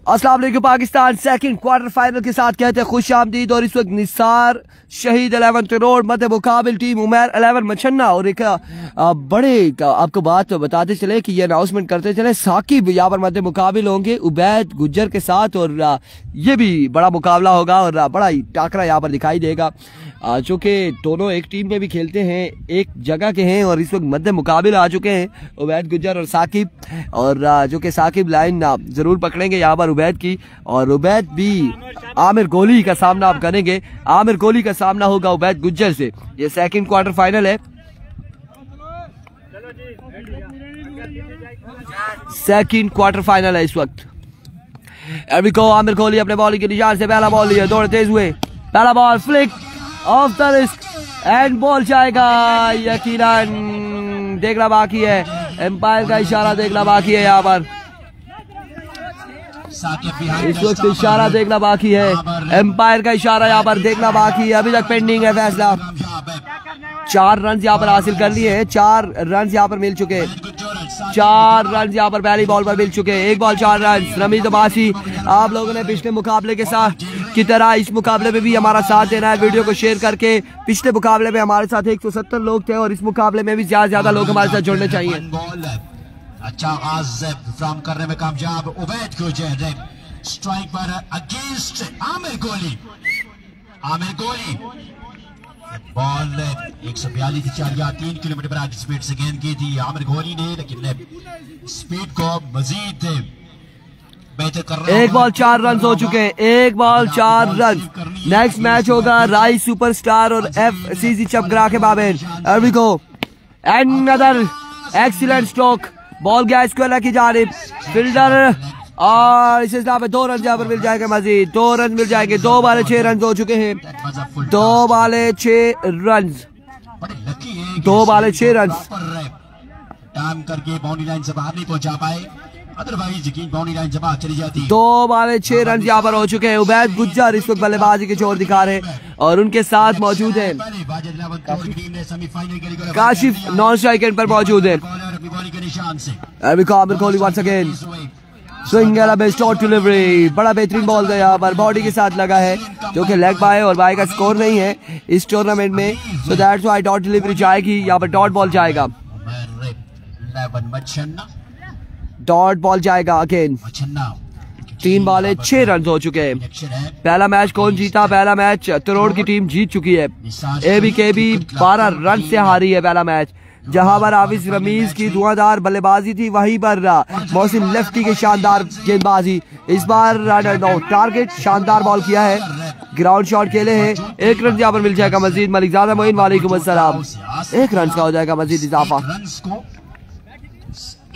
अस्सलाम वालेकुम Pakistan second quarter final के साथ कहते हैं खुश आमदीद। और इस वक्त निसार शहीद 11 तिरोड़ मध्य मुकाबिल टीम उमैर 11 मछन्ना। और एक बड़े आपको बात बताते चले कि ये अनाउंसमेंट करते चले, साकिब यहाँ पर मध्य मुकाबिल होंगे उबैद गुज्जर के साथ। और ये भी बड़ा मुकाबला होगा और बड़ा ही टाकरा यहाँ पर दिखाई देगा, चूँकि दोनों एक टीम में भी खेलते हैं, एक जगह के हैं। और इस वक्त मध्य मुकाबिल आ चुके हैं उबैद गुज्जर और साकिब। और जो कि साकिब लाइन जरूर पकड़ेंगे यहाँ पर उबैद की, और उबैद भी आमिर गोली का सामना आप करेंगे। आमिर गोली का सामना होगा उबैद गुज्जर से। ये सेकंड क्वार्टर फाइनल है, सेकंड क्वार्टर फाइनल है इस वक्त। एविको आमिर गोली अपने बॉलिंग के निशान से पहला बॉल लिया, दौड़ तेज हुए, पहला ball flick off the risk and ball जाएगा। यकीनन देखना बाकी है, एम्पायर का इशारा देखना बाकी है यहाँ पर, इस वक्त इशारा देखना बाकी है, एम्पायर का इशारा यहाँ पर देखना बाकी है। अभी तक पेंडिंग है फैसला। 4 रन यहाँ पर हासिल कर लिए हैं, 4 रन यहाँ पर मिल चुके, 4 रन यहाँ पर पहली बॉल पर मिल चुके हैं। 1 बॉल 4 रन। रमीज अब्बासी, आप लोगों ने पिछले मुकाबले के साथ की तरह इस मुकाबले में भी हमारा साथ देना है, वीडियो को शेयर करके। पिछले मुकाबले में हमारे साथ 170 लोग थे और इस मुकाबले में भी ज्यादा लोग हमारे साथ जुड़ने चाहिए। अच्छा आगाज फ्रॉम करने में कामयाब उबैद गुज्जर, स्ट्राइक पर अगेंस्ट आमिर गोली। आमिर गोली बॉल 142 3 किलोमीटर पर आज स्पीड से गेंद की थी आमिर गोली ने, लेकिन स्पीड को मजीद बेहतर कर रहा है। 1 बॉल 4 रन हो चुके हैं, 1 बॉल 4 रन। नेक्स्ट मैच होगा राई सुपरस्टार और FCC चपग्रा के बाबेन। अरबिको अनदर एक्सीलेंट स्ट्रोक, बॉल गया स्क्वायर की जानिब, फील्डर और इस हिसाब में 2 रन यहाँ पर मिल जाएगा मजीद, 2 रन मिल जाएंगे। 2 बाले 6 रन हो चुके हैं, 2 बाले 6 रन, 2 बाले 6 रन। टाइम करके बाउंड्री लाइन से बाहर नहीं पहुंचा पाए, अदरवाइज यकीन बाउंड्री लाइन से बाहर चली जाती। 2 बाले 6 रन यहाँ पर हो चुके हैं। उबैद गुज्जर इस वक्त बल्लेबाजी के जोर दिखा रहे हैं और उनके साथ मौजूद है काशिफ, नॉन स्ट्राइक एंड पर मौजूद है। Amir Goli once again, swing short delivery, बड़ा बेहतरीन बॉल था यहाँ पर, बॉडी के साथ लगा है, जो कि लेग बाय और बाय का स्कोर नहीं है इस टूर्नामेंट में, so that's why dot delivery जाएगी यहाँ पर, डॉट बॉल जाएगा, डॉट बॉल जाएगा अगेन। 3 बाले 6 रन हो चुके हैं। पहला मैच कौन जीता? पहला मैच तिरोड़ की टीम जीत चुकी है। ABKB 12 रन से हारी है पहला मैच, जहां पर हाफिज रमीज की धुआंधार बल्लेबाजी थी, वहीं पर मोहसिन लेफ्टी की शानदार गेंदबाजी। इस बार टारगेट शानदार बॉल किया है, ग्राउंड शॉट खेले हैं। 1 रन यहाँ पर मिल जाएगा मजीद। मलिकजादा मोइन वालेकुम अस्सलाम, 1 रन का हो जाएगा मजीद इजाफा।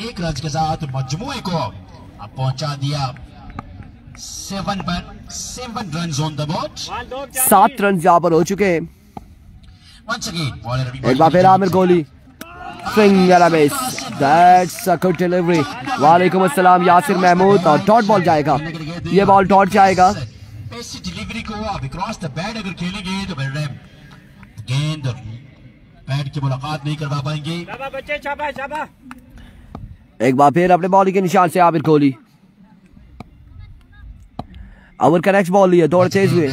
1 रन के साथ मजमुए को अब पहुंचा दिया 7 run on the board. 7 run यहाँ पर हो चुके हैं। एक बार फिर आमिर गोली, swing miss, that's a good delivery. वालेकुम अस्सलाम यासिर महमूद, और डॉट बॉल जाएगा, ये बॉल डॉट जाएगा। ऐसी डिलीवरी को आप क्रॉस द बैट अगर खेलेंगे तो गेंद और बैट की मुलाकात नहीं करवा पाएंगे। एक बार फिर अपने बॉलिंग के निशान से आमिर गोली, ओवर का नेक्स्ट बॉल लिया, दौड़ तेज हुए,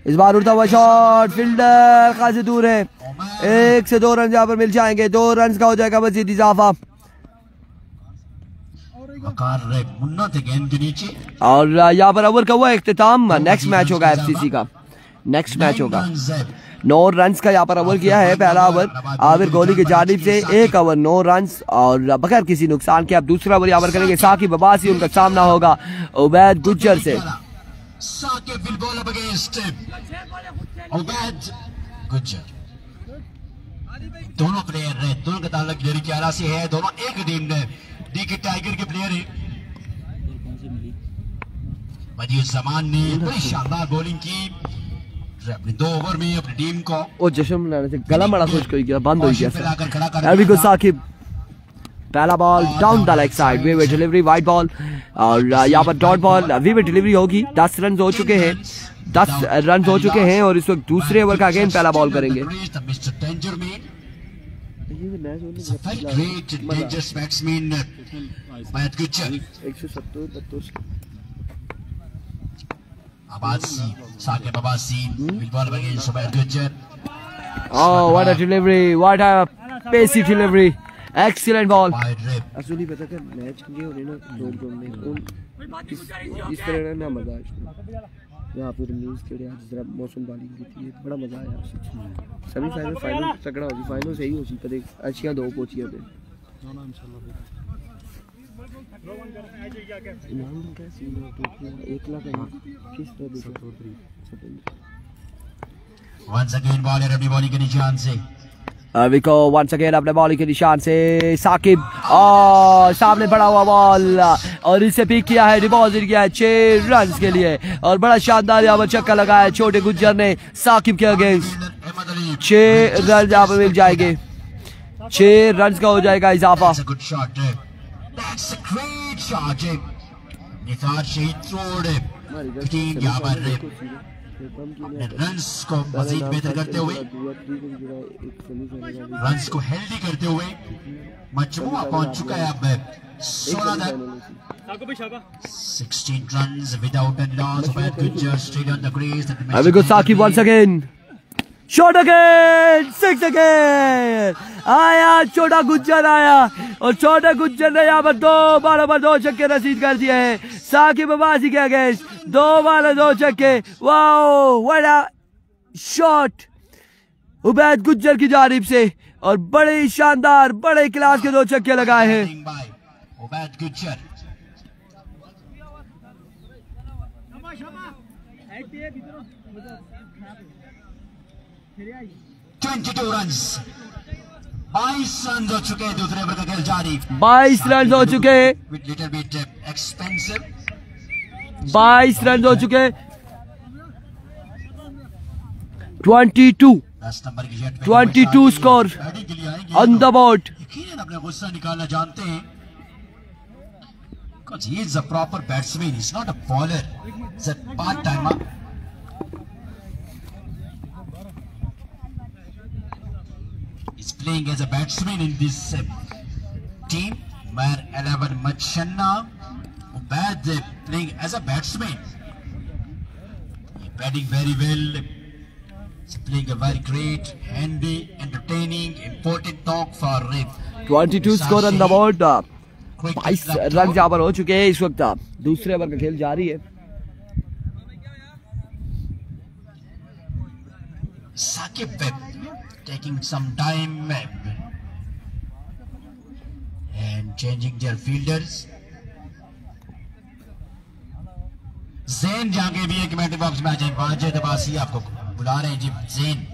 इस बार उड़ता हुआ शॉट, फील्डर खासी दूर है। 1 से 2 रन यहाँ पर मिल जाएंगे, 2 रन का हो जाएगा मजीद इजाफा। और यहाँ पर ओवर का हुआ इख्तिताम। नेक्स्ट मैच होगा FCC का, नेक्स्ट मैच होगा। 9 रन का यहाँ पर ओवर किया है। पहला ओवर आमिर गोली की जानिब से, 1 ओवर 9 रन और बगैर किसी नुकसान के। अब दूसरा ओवर यहाँ पर करेंगे साकिब अब्बासी, उनका सामना होगा उबैद गुज्जर से। Saqib will ball up against Ubaid Gujjar. दोनों प्लेयर है, दोनों का ताल्लुक डेरी की आला से है, दोनों एक टीम ने DK टाइगर के प्लेयर है। बदियुज्जमान ने बड़ी शानदार बॉलिंग की अपने 2 ओवर में अपनी टीम को, ओ जश्न मनाने से गला बड़ा खुश हो गया, बंद हो गया। अभी को साकिब, पहला ball down the leg side, way delivery wide ball, और यहाँ पर डॉट बॉल वे डिलीवरी होगी। 10 रन हो चुके हैं, 10 रन हो चुके हैं और इस वक्त दूसरे ओवर का अगेन पहला बॉल करेंगे। Abasi, Saqib Abasi will ball against Ubaid Gujjar. Oh, what a delivery! What a pacey delivery! Excellent ball. Wide rip. असली पता क्या मैच के हो रहे ना दो में इस तरह ना मजा यहाँ पर न्यूज़ के लिए आज जरा मौसम वाली की थी बड़ा मजा आया सभी फाइनल तगड़ा होगी फाइनल सही होगी पर अच्छियाँ दो पहुँचियाँ पे Once again bowler अपनी बॉलिंग के निशान से विको once again अपने बॉलिंग के निशान से साकिब सामने पड़ा हुआ बॉल और इसे पिक किया है डिपॉजिट किया है 6 रन के लिए और बड़ा शानदार यहाँ पर छक्का लगाया छोटे गुज्जर ने साकिब के अगेंस्ट 6 रन यहाँ पर मिल जाएंगे 6 रन का हो जाएगा इजाफा रन्स को मजीद बेहतर करते हुए रन्स को हेल्दी करते हुए मजमुआ पहुंच चुका है अब 16 तक 16 runs without a loss. Ubaid Gujjar straight on the crease. Here we go, Saqib once again. Shot again, 6 again. आया छोटा गुज्जर आया और छोटे गुज्जर ने यहाँ पर 2 बालों पर 2 छक्के रसीद कर दिए हैं साकिब अब्बासी के अगेंस्ट 2 बालों 2 छक्के wow what a shot Ubaid Gujjar की जानिब से और बड़े शानदार बड़े क्लास के 2 छक्के लगाए हैं उबैद गुज्जर 22 runs 22 रन हो चुके हैं दूसरे ओवर का खेल जारी 22 रन हो चुके हैं लिटिल बिट एक्सपेंसिव 22 रन हो चुके 22 स्कोर ऑन द बोर्ड यकीनन अपने गुस्सा निकालना जानते हैं because he is a proper batsman he's not a bowler he's a part timer he's playing as a batsman in this team where 11 Machanna Ubaid playing as a batsman batting very well he's playing a very great handy entertaining important talk for 22 score on the board 22 run यहाँ पर हो चुके हैं इस वक्त दूसरे over का खेल जारी है Saqib taking some time and changing their fielders ज़ैन जाके भी एक कमेंट्री बॉक्स में आ जाए वाजिद अब्बासी आपको बुला रहे हैं जी ज़ैन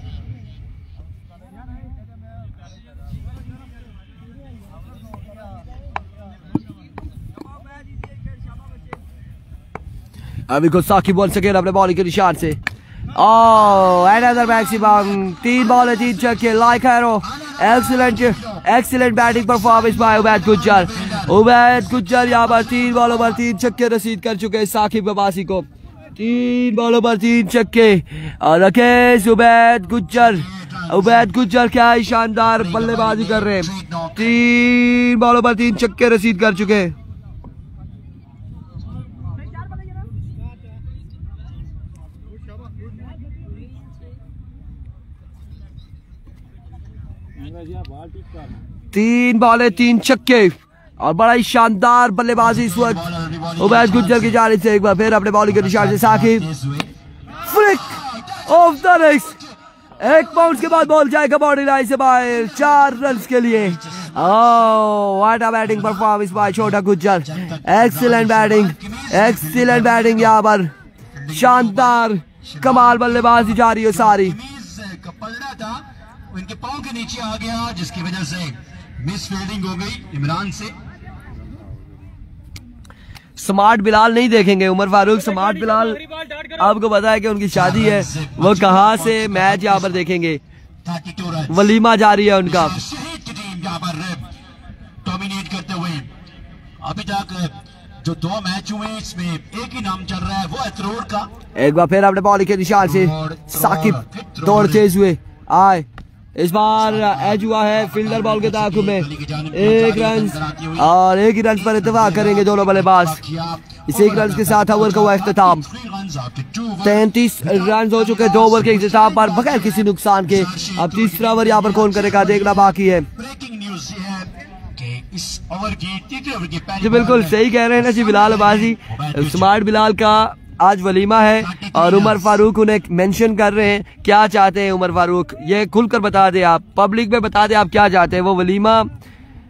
अभी को साकिब बॉल से अपने बॉलिंग के निशान से another maximum 3 बॉल 3 छक्के like arrow excellent batting performance by Ubaid Gujjar यहाँ पर 3 बॉलों पर 3 छक्के रसीद कर चुके हैं साकिब अब्बासी को 3 बॉलों पर 3 छक्के और रकेश उबैद गुज्जर क्या ही शानदार बल्लेबाजी कर रहे हैं 3 बॉलों पर 3 छक्के रसीद कर चुके हैं तीन बॉले 3 छक्के और बड़ा ही शानदार बल्लेबाजी इस वक्त उबैद गुज्जर की जानिब से एक बार फिर अपने बॉलिंग के निशान से Saqib flick off the wrist 1 bounce के बाद बॉल जाएगा बाउंड्री लाइन से बाहर 4 रन के लिए what a batting performance by छोटा गुज्जर एक्सीलेंट बैटिंग यहाँ पर शानदार कमाल बल्लेबाजी जारी है सारी उनके पांव के नीचे आ गया जिसकी वजह से मिस फील्डिंग हो गई इमरान से स्मार्ट बिलाल नहीं देखेंगे उमर फारूक स्मार्ट बिलाल आपको पता है कि उनकी शादी है वो कहां से मैच यहाँ पर देखेंगे वलीमा जारी है उनका डोमिनेट करते हुए अभी तक जो 2 मैच हुए इसमें एक ही नाम चल रहा है वो है तरोड़ का एक बार फिर अपने बॉलिंग के निशान से साकिब दौड़ तेज हुए आए इस बार एज हुआ है फील्डर बॉल के ताकुब में 1 रन और 1 ही रन पर इत्तेफाक करेंगे दोनों बल्लेबाज। इस 1 रन के साथ ओवर का हुआ इख्तिताम। 33 रन हो चुके 2 ओवर के इख्तिताम पर बगैर किसी नुकसान के। अब तीसरा ओवर यहाँ पर कौन करेगा देखना बाकी है। जी बिल्कुल सही कह रहे हैं ना जी बिलाल अब्बासी, स्मार्ट बिलाल का आज वलीमा है और उमर फारूक उन्हें मेंशन कर रहे हैं। क्या चाहते हैं उमर फारूक, ये खुलकर बता दें, आप पब्लिक में बता दें आप क्या चाहते हैं। वो वलीमा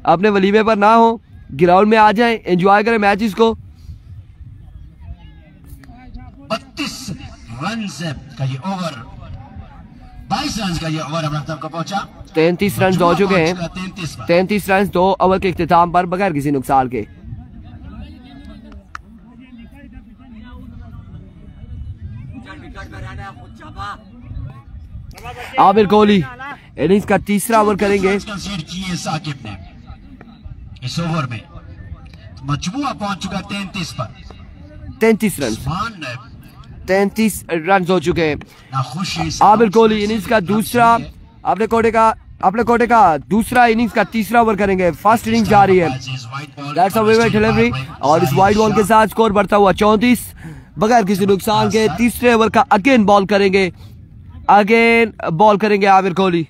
अपने वलीमे पर ना हो, ग्राउंड में आ जाएं, एंजॉय करें मैचेस को। 32 रन का ये ओवर, 22 रन का ये ओवर अपने तक पहुंचा। 33 रन हो चुके हैं। 33 रन 2 ओवर के इख्तिताम पर बगैर किसी नुकसान के। आमिर कोहली इनिंग्स का तीसरा ओवर करेंगे। साकिब ने इस ओवर में मजमुआ पहुंच चुका 33 पर। 33 रन हो चुके हैं। आमिर कोहली इनिंग्स का दूसरा अपने कोटे का दूसरा इनिंग्स का तीसरा ओवर करेंगे। फर्स्ट इनिंग्स जा रही है। दैट्स अ विकेट डिलीवरी और इस वाइड बॉल के साथ स्कोर बढ़ता हुआ 34 बगैर किसी नुकसान के। तीसरे ओवर का अगेन बॉल करेंगे Aamir Kohli.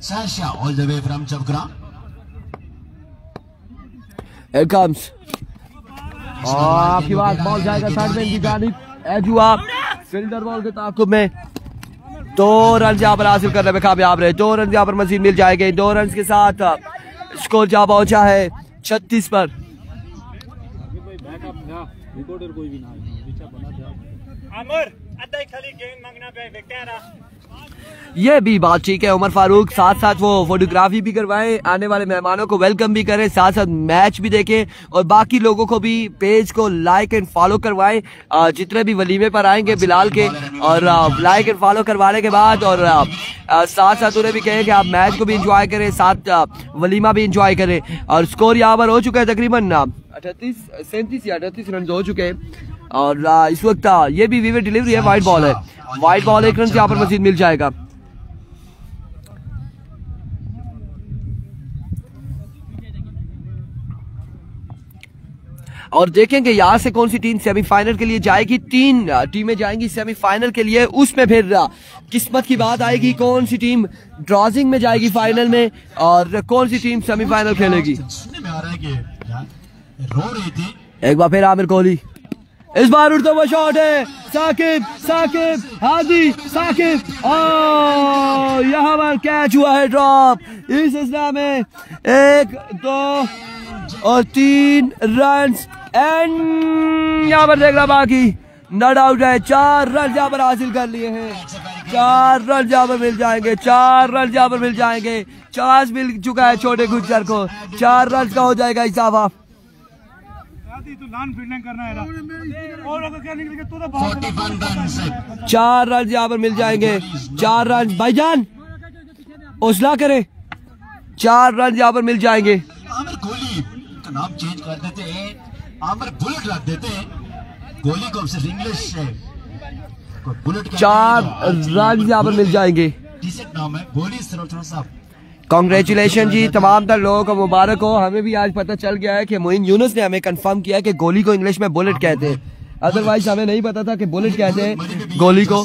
Sasha all the way from Chavkra. Here comes. आपकी बात बॉल जाएगा थर्ड मैन की जानिब। एज हुआ फील्डर बॉल के ताकुब में 2 रन यहाँ पर हासिल करने में कामयाब रहे। 2 रन यहाँ पर मजीद मिल जाएंगे। 2 रन के साथ स्कोर जहाँ पहुंचा है 36 पर। ये भी बात ठीक है उमर फारूक, साथ साथ वो फोटोग्राफी भी करवाएं, आने वाले मेहमानों को वेलकम भी करें, साथ साथ मैच भी देखें और बाकी लोगों को भी पेज को लाइक एंड फॉलो करवाएं। जितने भी वलीमे पर आएंगे बिलाल के, और लाइक एंड फॉलो करवाने के बाद और साथ साथ उन्हें भी कहें कि आप मैच को भी इंजॉय करें, साथ वलीमा भी इंजॉय करें। और स्कोर यहाँ पर हो चुका है तकरीबन 37 या 38 रन हो चुके हैं। और इस वक्त ये भी विकेट डिलीवरी है, वाइड बॉल है। वाइड बॉल 1 रन से यहाँ पर मजीद मिल जाएगा। और देखेंगे यहाँ से कौन सी टीम सेमीफाइनल के लिए जाएगी। 3 टीमें जाएंगी सेमीफाइनल के लिए, उसमें फिर किस्मत की बात आएगी कौन सी टीम ड्रॉजिंग में जाएगी फाइनल में और कौन सी टीम सेमीफाइनल खेलेगी। एक बार फिर आमिर कोहली, इस बार उड़ता हुआ शॉट है। साकिब हादी साकिब, यहाँ पर कैच हुआ है ड्रॉप। इस सिलसिला में 1 2 और 3 रन एंड यहाँ पर देखना बाकी न डाउट है 4 रन यहाँ पर हासिल कर लिए हैं। 4 रन यहाँ पर मिल जाएंगे। 4 रन यहाँ पर मिल जाएंगे। चांस मिल चुका है छोटे गुज्जर को। 4 रन का हो जाएगा इजाफा। 4 रन यहाँ पर मिल जाएंगे। 4 रन भाईजान हौसला करे। 4 रन यहाँ पर मिल जाएंगे। आमिर कोहली का नाम चेंज कर देते हैं, आमिर बुलेट रख देते हैं। कोहली को सिर्फ इंग्लिश बुलेट 4 रन यहाँ पर मिल जाएंगे। नाम है कोहली सरोवर साहब। कांग्रेचुलेशन जी, तमाम तर लोगों को मुबारक हो। हमें भी आज पता चल गया है कि मोइन यूनुस ने हमें कंफर्म किया है कि गोली को इंग्लिश में बुलेट कहते हैं। अदरवाइज हमें नहीं पता था कि बुलेट कहते हैं गोली को,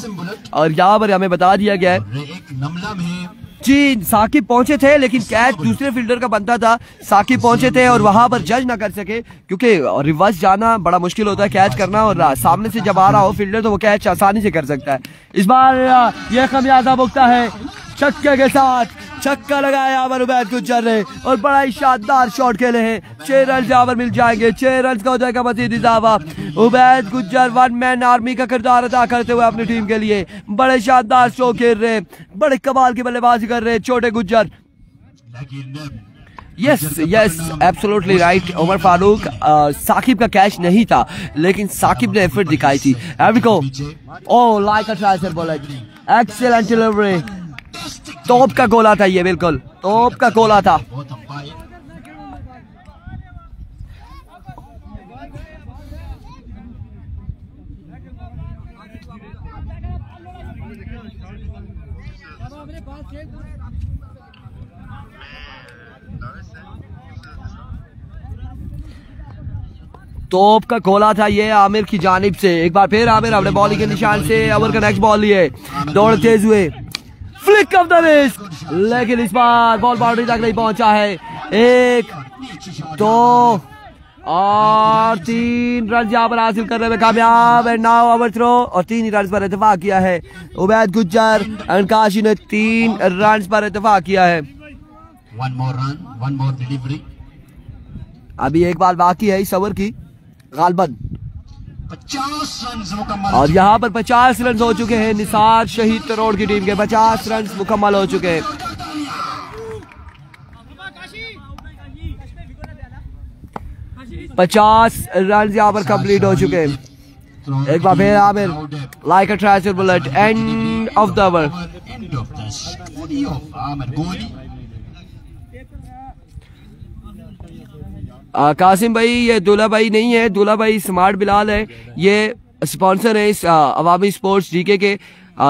और यहाँ पर हमें बता दिया गया है। एक नमला में जी साकिब पहुंचे थे लेकिन कैच दूसरे फील्डर का बनता था। साकिब पहुंचे थे और वहां पर जज ना कर सके, क्योंकि रिवर्स जाना बड़ा मुश्किल होता है कैच करना, और सामने से जब आ रहा हो फील्डर तो वो कैच आसानी से कर सकता है। इस बार यह खमियाजा भुगता है छक्के के साथ। छक्का लगाया यहाँ पर उबैद गुज्जर ने और बड़ा ही शानदार शॉट खेले हैं। 6 रन यहाँ पर मिल जाएंगे। 6 रन का हो जाएगा मजीद इजाफा। उबैद गुज्जर 1 मैन आर्मी का किरदार अदा करते हुए अपनी टीम के लिए बड़े शानदार शो खेल रहे हैं, बड़े कमाल की बल्लेबाजी कर रहे हैं छोटे Gujjar. Yes absolutely right Umar Farooq. Saqib का कैच नहीं था लेकिन साकिब ने एफर्ट दिखाई थी। Oh like a tracer bowler, excellent delivery. तोप का गोला था ये, बिल्कुल तोप का गोला था। तोप का गोला था ये आमिर की जानिब से। एक बार फिर आमिर अपने बॉलिंग के निशान से ओवर का नेक्स्ट बॉल लिए, दौड़ तेज हुए, फ्लिक ऑफ द रिस्ट, लेकिन इस बार बॉल बाउंड्री तक नहीं पहुंचा है। 1, 2 और 3 रन यहाँ पर हासिल करने में कामयाब है। नाउ ओवर थ्रो और 3 ही रन पर इत्तेफाक किया है उबैद गुज्जर एंड काशी ने 3 रन पर इत्तेफाक किया है। 1 more run, 1 more delivery। अभी एक बार बाकी है इस ओवर की गालबन 50 रन मुकम्मल और यहाँ पर 50 रन हो चुके हैं। निसार शहीद तरोड़ की टीम के 50 रन मुकम्मल हो चुके हैं। पचास रन यहाँ पर कंप्लीट हो चुके हैं। एक बार फिर Amir like a tricycle bullet, end of the over. Qasim भाई ये दूल्हा भाई नहीं है, दूल्हा भाई स्मार्ट बिलाल है, ये स्पॉन्सर है इस अवामी स्पोर्ट्स जीके के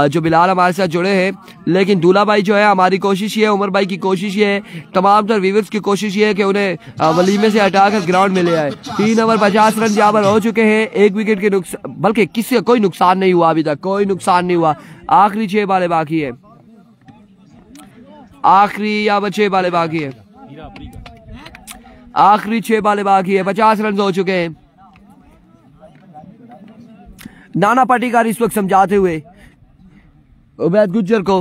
जो बिलाल हमारे साथ जुड़े हैं। लेकिन दूल्हा भाई जो है, हमारी कोशिश ये है, उमर भाई की कोशिश ये है, तमाम तर व्यूअर्स की कोशिश ये है कि उन्हें वलीमे से हटाकर ग्राउंड में ले आए। 3 ओवर 50 रन यहाँ पर हो चुके हैं। 1 विकेट के नुकसान, बल्कि किसी का कोई नुकसान नहीं हुआ, अभी तक कोई नुकसान नहीं हुआ। आखिरी 6 बालें बाकी है, आखिरी यहाँ पर 6 बालें बाकी है, आखिरी 6 बालें बाकी है। 50 रन हो चुके हैं। नाना पाटेकर इस वक्त समझाते हुए उबैद गुज्जर को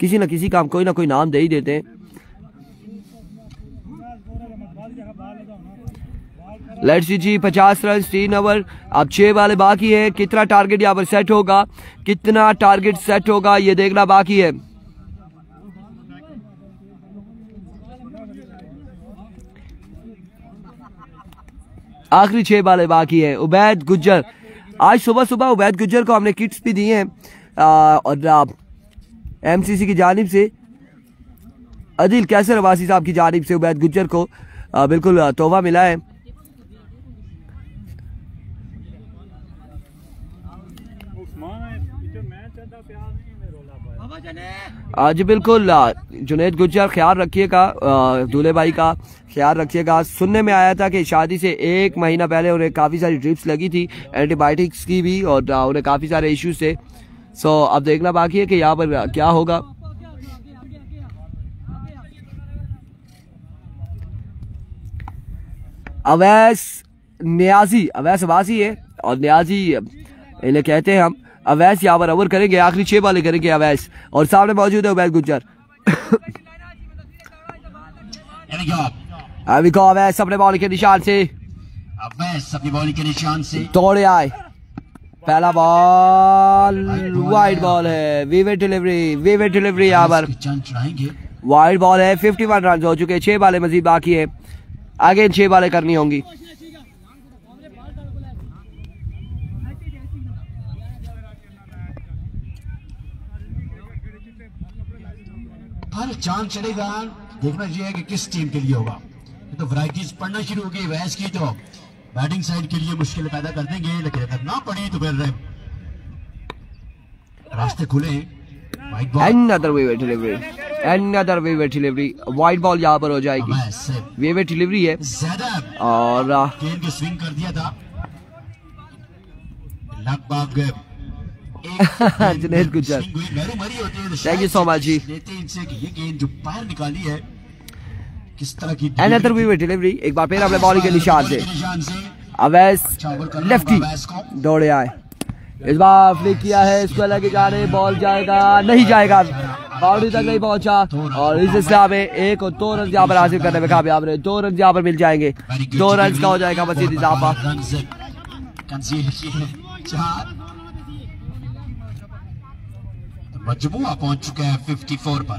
किसी न किसी काम कोई ना कोई नाम दे ही देते हैं। लेट्स सी जी, 50 रन 3 ओवर, अब 6 बालें बाकी है। कितना टारगेट यहाँ पर सेट होगा, कितना टारगेट सेट होगा ये देखना बाकी है। आखिरी 6 बालें बाकी है। उबैद गुज्जर, आज सुबह सुबह उबैद गुज्जर को हमने किट्स भी दी हैं और एमसीसी की जानिब से अदिल कैसर अवासी साहब की जानिब से उबैद गुज्जर को बिल्कुल तोहफा मिला है। आज बिल्कुल जुनैद गुज्जर ख्याल रखिएगा, दूल्हे भाई का ख्याल रखिएगा। सुनने में आया था कि शादी से 1 महीना पहले उन्हें काफ़ी सारी ड्रिप्स लगी थी एंटीबायोटिक्स की भी, और उन्हें काफ़ी सारे इश्यूज थे। सो अब देखना बाकी है कि यहाँ पर क्या होगा। अवैस न्याजी, अवैस अवासी है और न्याजी इन्हें कहते हैं हम। अवैस यहाँ पर ओवर करेंगे, आखिरी 6 बालें करेंगे अवैस, और सामने मौजूद है उबैद गुज्जर। अभी को अवैस अपने बॉल के निशान से, अवैस अपनी बॉलिंग के निशान से दौड़े आए। पहला बॉल वाइड बॉल है, विवेट डिलीवरी यहाँ पर वाइड बॉल है। 51 रन हो चुके, 6 बालें मजीद बाकी है, आगे 6 बालें करनी होंगी। हर चांद चलेगा, देखना चाहिए कि किस टीम के लिए होगा। तो वैरायटीज पढ़ना शुरू हो गई वैस की, तो बैटिंग साइड के लिए मुश्किल पैदा कर देंगे, लेकिन अगर ना पड़ी तो फिर रास्ते खुले। Another wave delivery, wide ball यहाँ पर हो जाएगी। वेव डिलीवरी है और गेंद को स्विंग कर दिया था लगभग Junaid Gujjar, thank you so much जी। ये गेंद जो बाहर निकाली है किस तरह की Another wave delivery, एक बार फिर अपने बॉलिंग के निशान से अवैस लेफ्टी दौड़े आए। इस बार फ्लिक किया है, इसको लगे जा रहे, बॉल जाएगा, नहीं जाएगा, बाउंड्री तक नहीं पहुंचा और इस सिलसिला में 1 और 2 रन यहाँ पर हासिल करने में कामयाब रहे। 2 रन यहाँ पर मिल जाएंगे, 2 रन का हो जाएगा मजीद इजाफा। मजमुआ पहुंच चुका है 54 पर।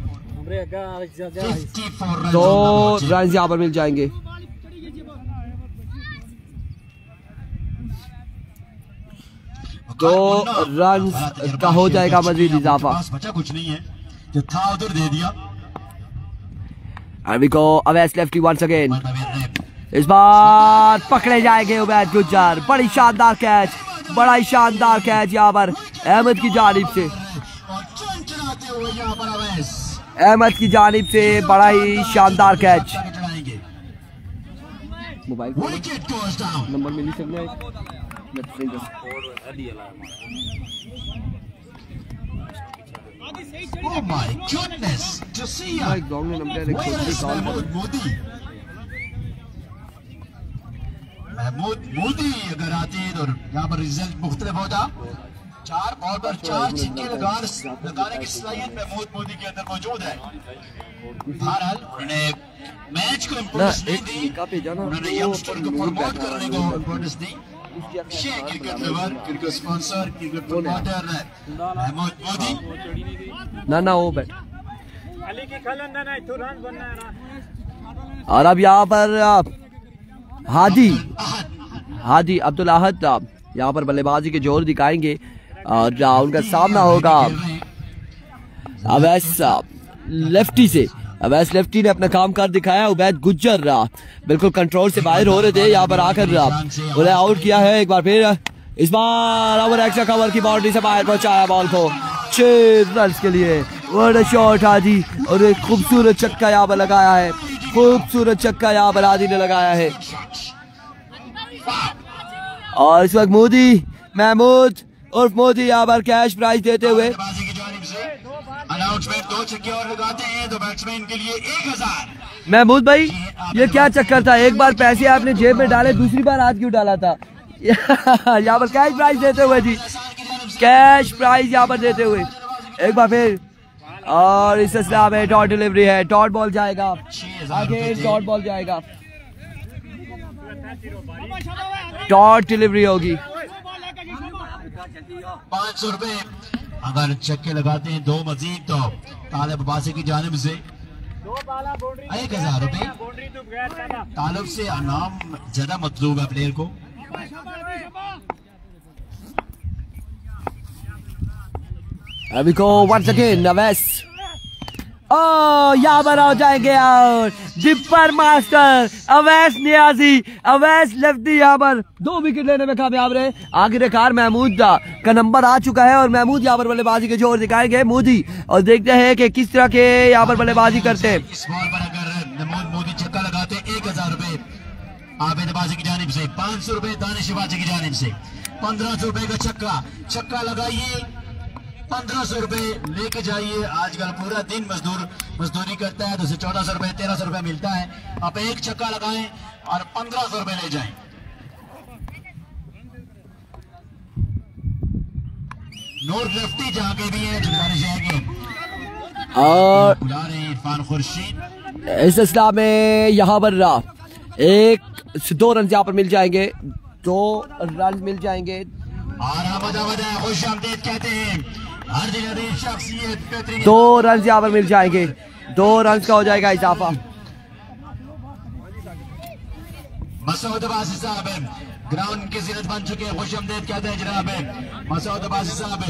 2 रन यहाँ पर मिल जाएंगे। दो रन का हो जाएगा मजीद इजाफा। बचा कुछ नहीं है, जो था उधर दे दिया। अभी को अवैस लेफ्टी वंस अगेन, इस बार पकड़े जाएंगे उबैद गुज्जर। बड़ी शानदार कैच, बड़ा ही शानदार कैच यहाँ पर अहमद की जानिब से, अहमद की जानिब से बड़ा ही शानदार catch. Mobile Wicket goes down. Number मिल सकना है Oh my goodness! To see ya. Ground में number Where is Mahmood Modi? Mahmood Modi अगर आते तो यहाँ पर रिजल्ट मुख्तलिफ होता। 4 बॉल पर 4 छक्के लगाने की सलाहियत महमूद मोदी के अंदर मौजूद है। बहरहाल उन्होंने मैच को इम्पोर्टेंस नहीं दी, उन्होंने यंगस्टर को प्रमोट करने को इम्पोर्टेंस दी। ये cricket lover, cricket sponsor, cricket promoter Mahmood Modi. ना वो बैठ। और अब यहाँ पर हादी अब्दुल अहद यहाँ पर बल्लेबाजी के जोर दिखाएंगे और उनका सामना होगा अवैस लेफ्टी से। अवैस लेफ्टी ने अपना काम कर दिखाया। उबैद गुज्जर बिल्कुल कंट्रोल से बाहर हो रहे थे, यहाँ पर आकर उन्हें आउट किया है। एक बार फिर इस बार ओवर एक्स्ट्रा कवर की बाउंड्री से बाहर पहुंचाया बॉल को 6 रन के लिए। बड़ा शॉट हादी और एक खूबसूरत छक्का यहाँ पर लगाया है, खूबसूरत छक्का यहाँ पर हादी ने लगाया है। और इस वक्त मोदी महमूद उर्फ मोदी यहाँ पर कैश प्राइज देते हुए अनाउंसमेंट 2 छक्के और लगाते हैं तो बैट्समैन के लिए 1000। महमूद भाई ये क्या चक्कर था, एक बार पैसे आपने जेब में डाले, दूसरी बार हाथ क्यों डाला था? यहाँ पर कैश प्राइज देते हुए जी, कैश प्राइज यहाँ पर देते हुए एक बार फिर। और इस सिलसिला में डॉट डिलीवरी है, डॉट बॉल जाएगा आगे, डॉट बॉल जाएगा, डॉट डिलीवरी होगी। 500 रुपए अगर छक्के लगाते हैं 2 मजीद तो तालिब अब्बासी की जानिब से 1000 रुपए। तालिब से इनाम ज्यादा मतलूब है प्लेयर को। अभी को वंस अगेन अवैस, यहाँ पर हो जाएंगे और dipper master Awais Niazi, Awais lefty यहाँ पर 2 विकेट लेने में कामयाब रहे। आखिरकार महमूद का नंबर आ चुका है और महमूद यहाँ पर बल्लेबाजी के जोर दिखाएंगे मोदी, और देखते हैं कि किस तरह के यहाँ पर बल्लेबाजी करते हैं। इस बॉल पर अगर महमूद मोदी छक्का लगाते 1000 रुपए आबिद अब्बासी की जानिब से, 500 रुपए दानिश अब्बासी की जानिब से, 1500 रुपए का छक्का लगाइए, 1500 रुपए लेके जाइए। आजकल पूरा दिन मजदूरी करता है तो उसे 1400 रुपए 1300 रुपए मिलता है। आप एक छक्का लगाएं और 1500 रुपए ले जाएं। नूर लेफ्टी जहाँ के भी हैं गुजारिश है कि और बुला रहे हैं इरफान खुर्शीद। इस सिलसिला में यहाँ पर 2 रन यहाँ पर मिल जाएंगे, 2 रन मिल जाएंगे। और आमद है, खुश आमदीद कहते हैं हर दिन शख्सियत बेहतरीन। 2 रन यहाँ पर मिल जाएंगे, 2 रन का हो जाएगा इजाफा। मसूद अब्बासी साहब ग्राउंड की जीनत बन चुके हैं, खुश आमदीद कहते हैं जनाब मसूद अब्बासी साहब।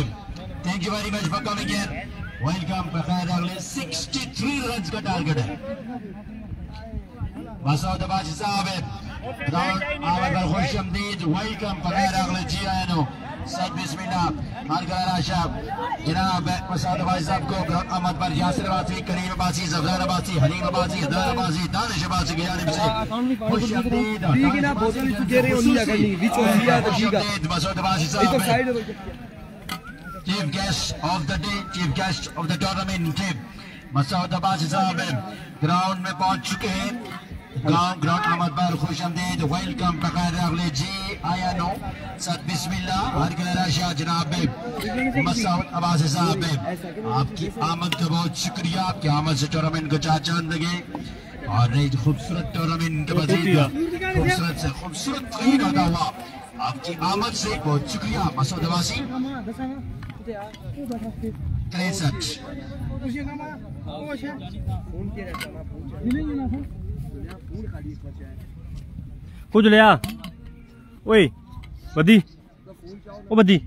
Thank you very much for coming here, welcome. बखैर अगले 63 रन का टारगेट है। मसूद अब्बासी साहब ग्राउंड आवर पर खुश आमदीद, वेलकम। बखैर अगले जी आए नो सद बिस्मिल्लाह जनाब मसूद अब्बासी साहब को ग्राउंड अहमद पर यासिर अब्बासी, करीम अब्बासी, जफरान अब्बासी, हलीम अब्बासी, हदार अब्बासी, दानिश अब्बासी की जानिब से खुश आमदीद। मसूद अब्बासी साहब chief guest of the day, chief guest of the tournament Masood Abbasi साहब ग्राउंड में पहुंच चुके हैं। ग्राउंड अहमद पर खुश आमदीद, वेलकम। बखैर अगले जी आया नो सद बिस्मिल्लाह हर राशा जनाब मसूद अब्बासी साहब आपकी आमद का बहुत शुक्रिया। आपकी आमद से टूर्नामेंट को चार चांद लगे और खूबसूरत टूर्नामेंट के मजीद खूबसूरत से खूबसूरत तरीन होता हुआ आपकी आमद से बहुत शुक्रिया मसूद अब्बासी। 63 कुछ लिया ओए बदी ओ बदी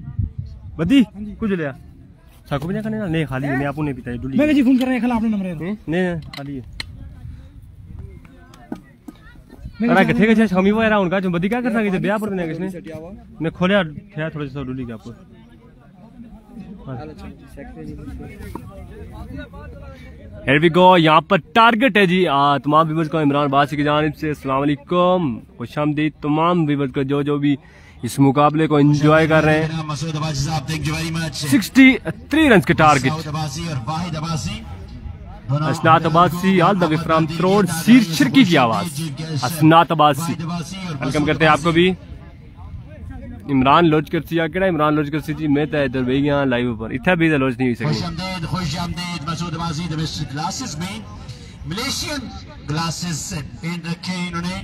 कुछ लिया साको भी करने नहीं खाली मैं आपने पिता है डुली मैं जी फोन कर रहे हैं खला आपने नंबर है नहीं खाली है अरे किथे के छमी वो era उनका जो बदी क्या कर सके ब्याह पर नहीं किसने मैं खोलिया थे थोड़ा सा डुली के आपको Here we go, यहाँ पर टारगेट है जी तमाम व्यूअर्स को इमरान बासी की जानिब से अस्सलाम वालेकुम, खुशामदीद तमाम व्यूअर्स को जो भी इस मुकाबले को एंजॉय कर रहे हैं। 63 रन के target. Asnat Abbasi all the way from Trod, शिरकी की आवाज असनात अब्बासी, वेलकम करते हैं आपको भी। इमरान लॉज करसी केड़ा इमरान लॉज करसी जी, मैं तो इधर बह गया लाइव पर, इतना भी लॉज नहीं हुई सकी। खुशामदीद मसूद अब्बासी द ग्लासेस में मलेशियन ग्लासेस पहन रखे हैं इन्होंने,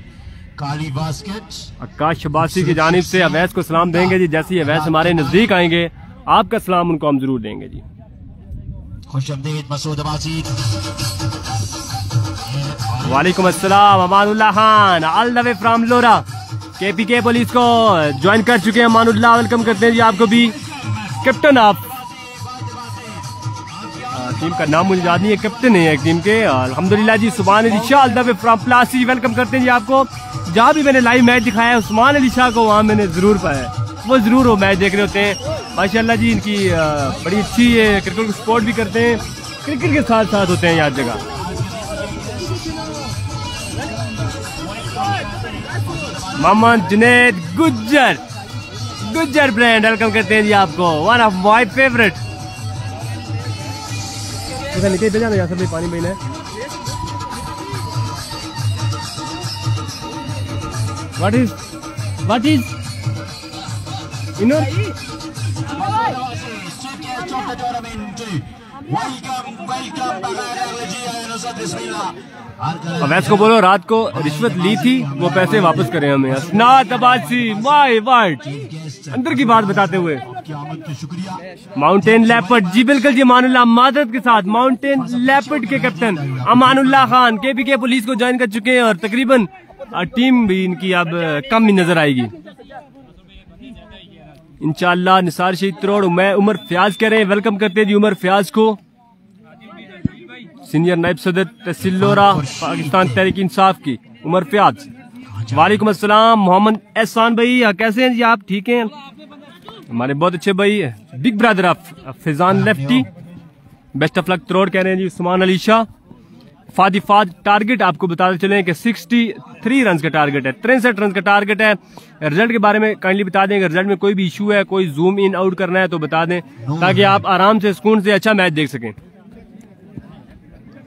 काली बास्केट। आकाश अब्बासी की जानिब से अवैस को सलाम देंगे जी, जैसे ही अवैस हमारे नजदीक आएंगे आपका सलाम उनको हम जरूर देंगे जी। खुशामदीद मसूद अब्बासी। वालेकुम अस्सलाम Amanullah Khan all the way from Lora, KPK police को ज्वाइन कर चुके हैं अमानुल्लाह, वेलकम करते हैं जी आपको भी। कैप्टन ऑफ टीम का नाम मुझे याद नहीं है, कैप्टन है एक टीम के, अल्हम्दुलिल्लाह जी। Usman Ali Shah all the way from Palasi, welcome करते हैं जी आपको। जहाँ भी मैंने लाइव मैच दिखाया है उस्मान अली शाह को, वहाँ मैंने जरूर पाया, वो जरूर वो मैच देख रहे होते हैं माशाल्लाह जी। इनकी बड़ी अच्छी क्रिकेट को सपोर्ट भी करते हैं, क्रिकेट के साथ साथ होते हैं यहाँ जगह। मोहम्मद जुनैद गुज्जर ब्रांड, वेलकम करते हैं जी आपको, वन ऑफ माय फेवरेट। निकल जाना यहाँ सब पानी पीना है। What is अवैस को बोलो रात को रिश्वत ली थी वो पैसे वापस करें हमें। असनात अब्बासी माय वर्ड, अंदर की बात बताते हुए। माउंटेन लेपर्ड जी बिल्कुल जी, अमानुल्लाह मादरत के साथ माउंटेन लेपर्ड के captain Amanullah Khan KPK police को ज्वाइन कर चुके हैं और तकरीबन टीम भी इनकी अब कम ही नजर आएगी इंशाअल्लाह। निसार शहीद त्रोड़ उमर फयाज कह रहे हैं, वेलकम करते हैं जी उमर फयाज को। सीनियर नायब सदर तहसील लोरा पाकिस्तान तहरीक इंसाफ की उमर फयाज, वालेकुम अस्सलाम। मोहम्मद एहसान भाई कैसे हैं जी आप, ठीक हैं? हमारे बहुत अच्छे भाई big brother of Faizan lefty, best of luck Trod कह रहे हैं जी उस्मान अली शाह। फाद टारगेट आपको बताते चले कि 63 रन का टारगेट है, 63 रन का टारगेट है। रिजल्ट के बारे में काइंडली बता दें, अगर रिजल्ट में कोई भी इशू है, कोई जूम इन आउट करना है तो बता दें ताकि आप आराम से सुकून से अच्छा मैच देख सकें।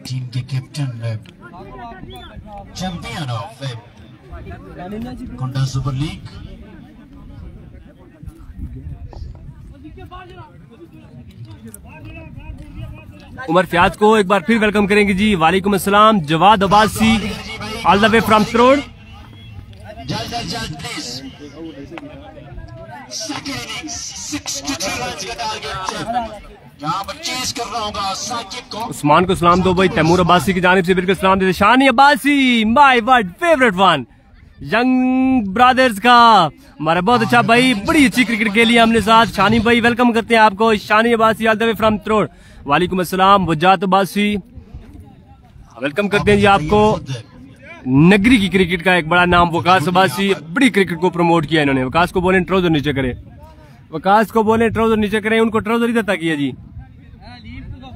टीम के captain champion of Konda super league Umar Fayyaz को एक बार फिर वेलकम करेंगे जी, वालेकुम अस्सलाम। Jawad Abbasi all the way from Trod, Usman को सलाम दो भाई, तैमूर अब्बासी की जानिब से बिल्कुल सलाम देते। Shani Abbasi my word favourite one, young brothers का हमारा बहुत अच्छा भाई, बड़ी अच्छी क्रिकेट खेली हमने साथ। शानी भाई वेलकम करते हैं आपको। Shani Abbasi all the way from Trod, वालेकुम अस्सलाम। वजात अब्बासी वेलकम करते हैं जी आपको। नगरी की क्रिकेट का एक बड़ा नाम वकास अब्बासी, बड़ी क्रिकेट को प्रमोट किया इन्होंने। वकास को बोले ट्राउजर नीचे करें, वकास को बोले ट्राउजर नीचे करें, उनको ट्राउजर ही देता किया जी।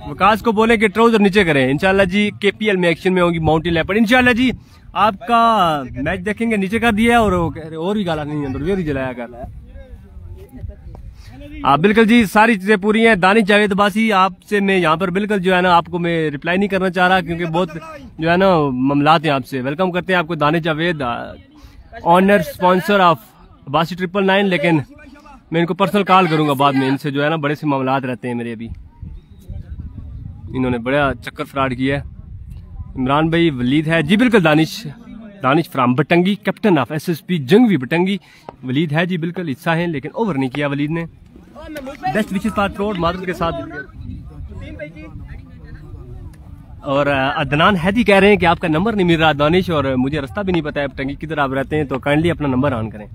वकास को बोले कि ट्राउजर नीचे करें इंशाल्लाह जी। केपीएल में एक्शन में होगी माउंटेन लेपर्ड इंशाल्लाह जी। आपका मैच देखेंगे नीचे कर दिया और भी गाला नहीं अंदर जलाया कर। आप बिल्कुल जी सारी चीजें पूरी हैं। दानिश जावेद अब्बासी आपसे मैं यहाँ पर बिल्कुल जो है ना आपको मैं रिप्लाई नहीं करना चाह रहा क्योंकि बहुत जो है ना मामलात हैं आपसे। वेलकम करते हैं आपको Danish Javed, honour sponsor of Abbasi 999, लेकिन मैं इनको पर्सनल कॉल करूंगा बाद में, इनसे जो है ना बड़े से मामलात रहते हैं मेरे। अभी इन्होंने बड़ा चक्कर फ्रॉड किया है। इमरान भाई वलीद है जी बिल्कुल, Danish from Batangi, captain of SSP Jhangvi Batangi Waleed है जी बिल्कुल। हिस्सा है लेकिन ओवर नहीं किया वलीद ने। बेस्ट विशेष पार्ट रोड मादर के साथ। और अदनान हैदी कह रहे हैं कि आपका नंबर नहीं मिल रहा दानिश, और मुझे रास्ता भी नहीं पता है बटंगी किधर आप रहते हैं, तो काइंडली अपना नंबर ऑन करें।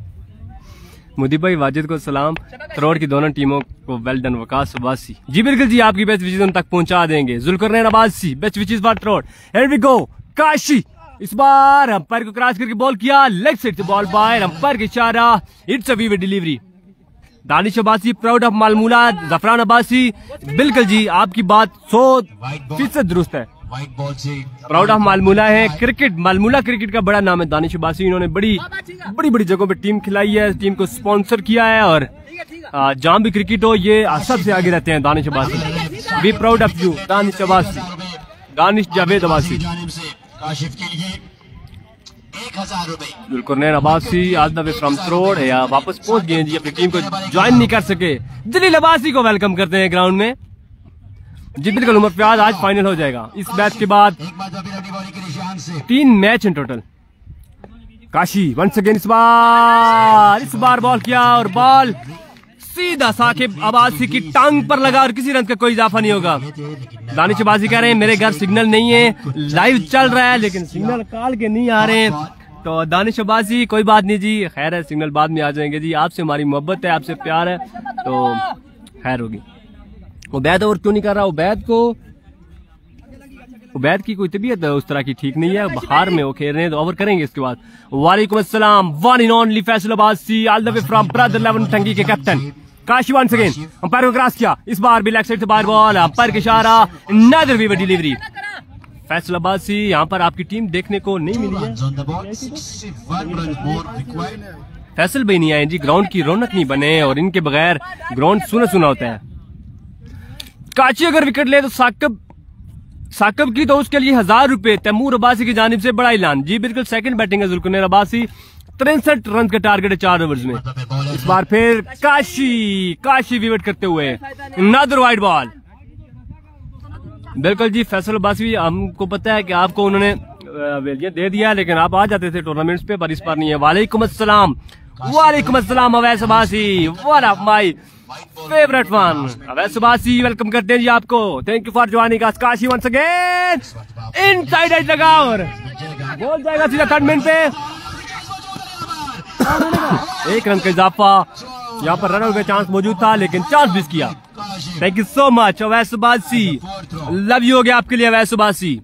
मुदीब भाई वाजिद को सलाम। त्रोड़ की दोनों टीमों को वेल डन। वकास अब्बासी जी बिल्कुल जी आपकी बेस्ट विशेष उन तक पहुंचा देंगे। Zulqarnain Abbasi best wishes for Trod. Here we go. Kashi इस बार अंपायर को क्रॉस करके बॉल किया, लेग साइड से बॉल बाहर, अंपायर का इशारा, it's a weaver delivery. Danish Abbasi proud of Malmoola, Zafran Abbasi. बिल्कुल जी, आपकी बात 100% दुरुस्त है। वाइट बॉल से प्राउड ऑफ मालमूला है। क्रिकेट, मालमूला क्रिकेट का बड़ा नाम है दानिश अब्बासी। इन्होंने बड़ी बड़ी जगहों पे टीम खिलाई है, टीम को स्पॉन्सर किया है, और जहां भी क्रिकेट हो ये सबसे आगे रहते हैं Danish Abbasi. Be proud of you Danish Abbasi, Danish Javed Abbasi. जानिब से काशिफ के लिए 1000 रुपए। Zulqarnain Abbasi all the way from road या वापस पहुंच गए जी, अपनी टीम को ज्वाइन नहीं कर सके। जलील अब्बासी को वेलकम करते हैं ग्राउंड में जी। बिल्कुल उमर फयाज आज फाइनल हो जाएगा इस मैच के बाद। 3 match in total. Kashi once again, इस बार बॉल किया और बॉल सीधा साकिब अब्बासी की टांग पर लगा और किसी रन का कोई इजाफा नहीं होगा। दानिश अब्बासी कह रहे हैं मेरे घर सिग्नल नहीं है, लाइव चल रहा है लेकिन सिग्नल काल के नहीं आ रहे। तो दानिश अब्बासी कोई बात नहीं जी, खैर है, सिग्नल बाद में आ जाएंगे जी। आपसे हमारी मोहब्बत है, आपसे प्यार है, तो खैर होगी। उबैद ओवर क्यों नहीं कर रहा? उबैद की कोई तबीयत उस तरह की ठीक नहीं है, बाहर में वो खेल रहे हैं, तो ओवर करेंगे इसके बाद। वालेकुम अस्सलाम, one in only Faisal Abbasi all the way from brother 11 टंकी के captain Kashi once again. Umpire को क्रॉस किया, इस बार भी लेग साइड से बाहर बॉल, अंपायर का इशारा, नदर वीवर डिलीवरी। फैसल अब्बासी, यहाँ पर आपकी टीम देखने को नहीं मिली है। फैसल भाई नहीं आए जी, ग्राउंड की रौनक नहीं बने और इनके बगैर ग्राउंड सुना सुना होता है। काशी अगर विकेट ले तो साकिब की तो उसके लिए 1000 रुपए तैमूर अब्बासी की जानिब से बड़ा ऐलान जी। बिल्कुल सेकंड बैटिंग है जुल्कुरनैन अब्बासी, 63 रन का टारगेट है 4 ओवर्स में। इस बार फिर काशी विकेट करते हुए नदर वाइड बॉल। बिल्कुल जी, फैसल अब्बासी, हमको पता है कि आपको उन्होंने वेलियां दे दिया लेकिन आप आ जाते थे टूर्नामेंट्स पे, पर इस बार नहीं है। वालेकुम अस्सलाम Awais Abbasi, one of my favourite one. Awais Abbasi welcome करते हैं जी आपको, thank you for joining us. Kashi once again, inside edge लगा और बॉल जाएगा सीधा थर्ड मैन पे। 1 रन का इजाफा, यहाँ पर रन आउट का चांस मौजूद था लेकिन चांस मिस किया। Thank you so much Awais Abbasi, love you हो गया आपके लिए अवैस अब्बासी।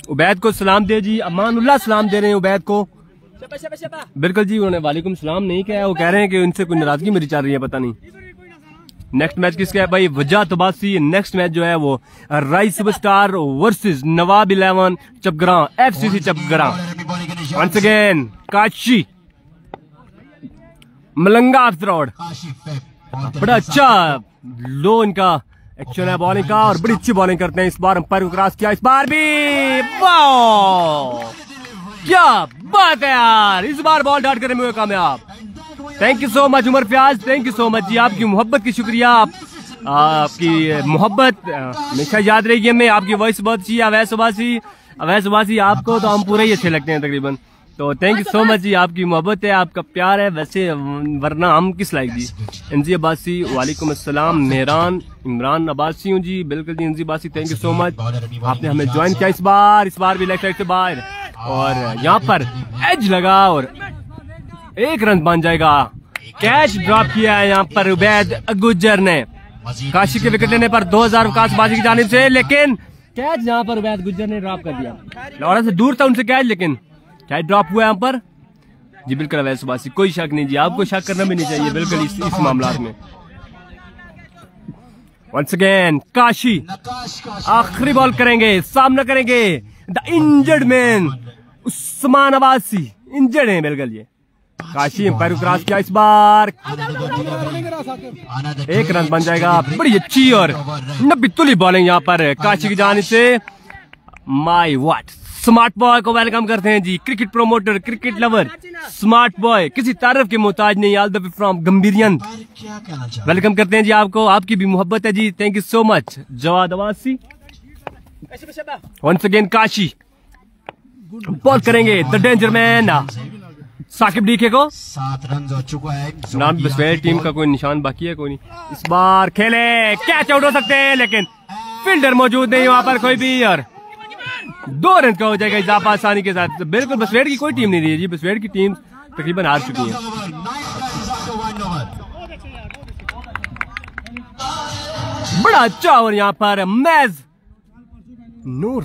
उबैद को सलाम दे जी, अमानुल्लाह सलाम दे रहे हैं उबैद को। बिल्कुल जी, उन्होंने वालेकुम सलाम नहीं कहा, वो कह रहे हैं कि उनसे कोई नाराजगी मेरी चल रही है, पता नहीं। नेक्स्ट मैच किसका है भाई? वजात अब्बासी। नेक्स्ट मैच जो है वो rice superstar versus Nawab 11 Chapgaran, FCC Chapgaran. Once again Kashi, Malanga after road, बड़ा अच्छा लो इनका एक्शन है बॉलिंग का और बड़ी अच्छी बॉलिंग करते हैं। इस बार अंपायर को क्रॉस किया, इस बार भी वाह क्या बात है यार, इस बार बॉल डाट करने में हुए कामयाब। Thank you so much Umar Fayyaz, thank you so much जी, आपकी मोहब्बत की शुक्रिया। आपकी मोहब्बत हमेशा याद रहेगी हमें, आपकी वॉइस बहुत अच्छी है। अवैस अब्बासी आपको तो हम पूरे ही अच्छे लगते हैं तकरीबन, तो थैंक यू सो मच जी, आपकी मोहब्बत है, आपका प्यार है, वैसे वरना हम किस लायक जी। एनजी अब्बासी वालेकुम अस्सलाम। मेहरान इमरान अब्बासी हूँ जी, बिल्कुल जी एनजी Abbasi, thank you so much, आपने हमें ज्वाइन किया। इस बार भी लेफ्ट साइड से बाहर और यहाँ पर एज लगा और 1 रन बन जाएगा। कैच ड्रॉप किया है यहाँ पर उबैद गुज्जर ने। काशी के विकेट लेने पर 2000 अवकाश बाजी की जानिब से, लेकिन कैच यहाँ पर उबैद गुज्जर ने ड्रॉप कर दिया। लौरा से दूर था उनसे कैच, लेकिन कैच ड्रॉप हुआ यहाँ पर जी। बिल्कुल अवैस अब्बासी, कोई शक नहीं जी, आपको शक करना भी नहीं चाहिए बिल्कुल इस मामला में। वंस अगेन काशी आखिरी बॉल करेंगे, सामना करेंगे the injured man Usman Abbasi, injured है बिल्कुल ये। काशी अंपायर क्रॉस किया, इस बार 1 रन बन जाएगा, बड़ी अच्छी और नबितुली बॉलिंग यहाँ पर काशी की जानिब से। माय व्हाट स्मार्ट बॉय को वेलकम करते हैं जी, cricket promoter, cricket lover, smart boy, किसी तारीफ के मोहताज नहीं, all the way from Gambhirian. Welcome करते हैं जी आपको, आपकी भी मोहब्बत है जी, thank you so much Jawad Abbasi. Once again Kashi ball करेंगे the danger man Saqib DK को। 7 रन हो चुका है। नाम बसवेल टीम का कोई निशान बाकी है कोई नहीं। इस बार खेले, कैच आउट हो सकते हैं लेकिन फील्डर मौजूद नहीं वहां पर कोई भी, और 2 रन का हो जाएगा इजाफा आसानी के साथ। बिल्कुल बसवेल की कोई टीम नहीं रही है जी, बसवेल की टीम तकरीबन हार चुकी है। बड़ा अच्छा ओवर यहाँ पर मैच, 9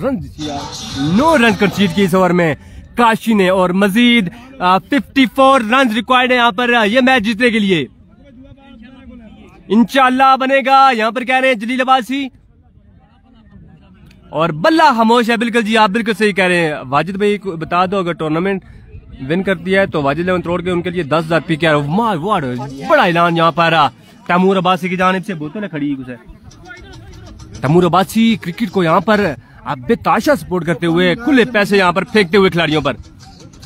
रन कंसीड की इस ओवर में काशी ने, और मजीद 54 रन रिक्वायर्ड है यहाँ पर ये मैच जीतने के लिए। इंशाल्लाह बनेगा, यहाँ पर कह रहे हैं जलील अब्बासी। और बल्ला खामोश है। बिल्कुल जी, आप बिल्कुल सही कह रहे हैं। वाजिद भाई को बता दो, अगर टूर्नामेंट विन करती है तो वाजिद लेवन तोड़ के उनके लिए 10,000 PKR। बड़ा ऐलान यहाँ पर तैमूर अब्बासी की जानिब से। बोतल खड़ी कुछ है। तैमूर अब्बासी क्रिकेट को यहाँ पर बेताशा सपोर्ट करते हुए खुले पैसे यहाँ पर फेंकते हुए खिलाड़ियों पर।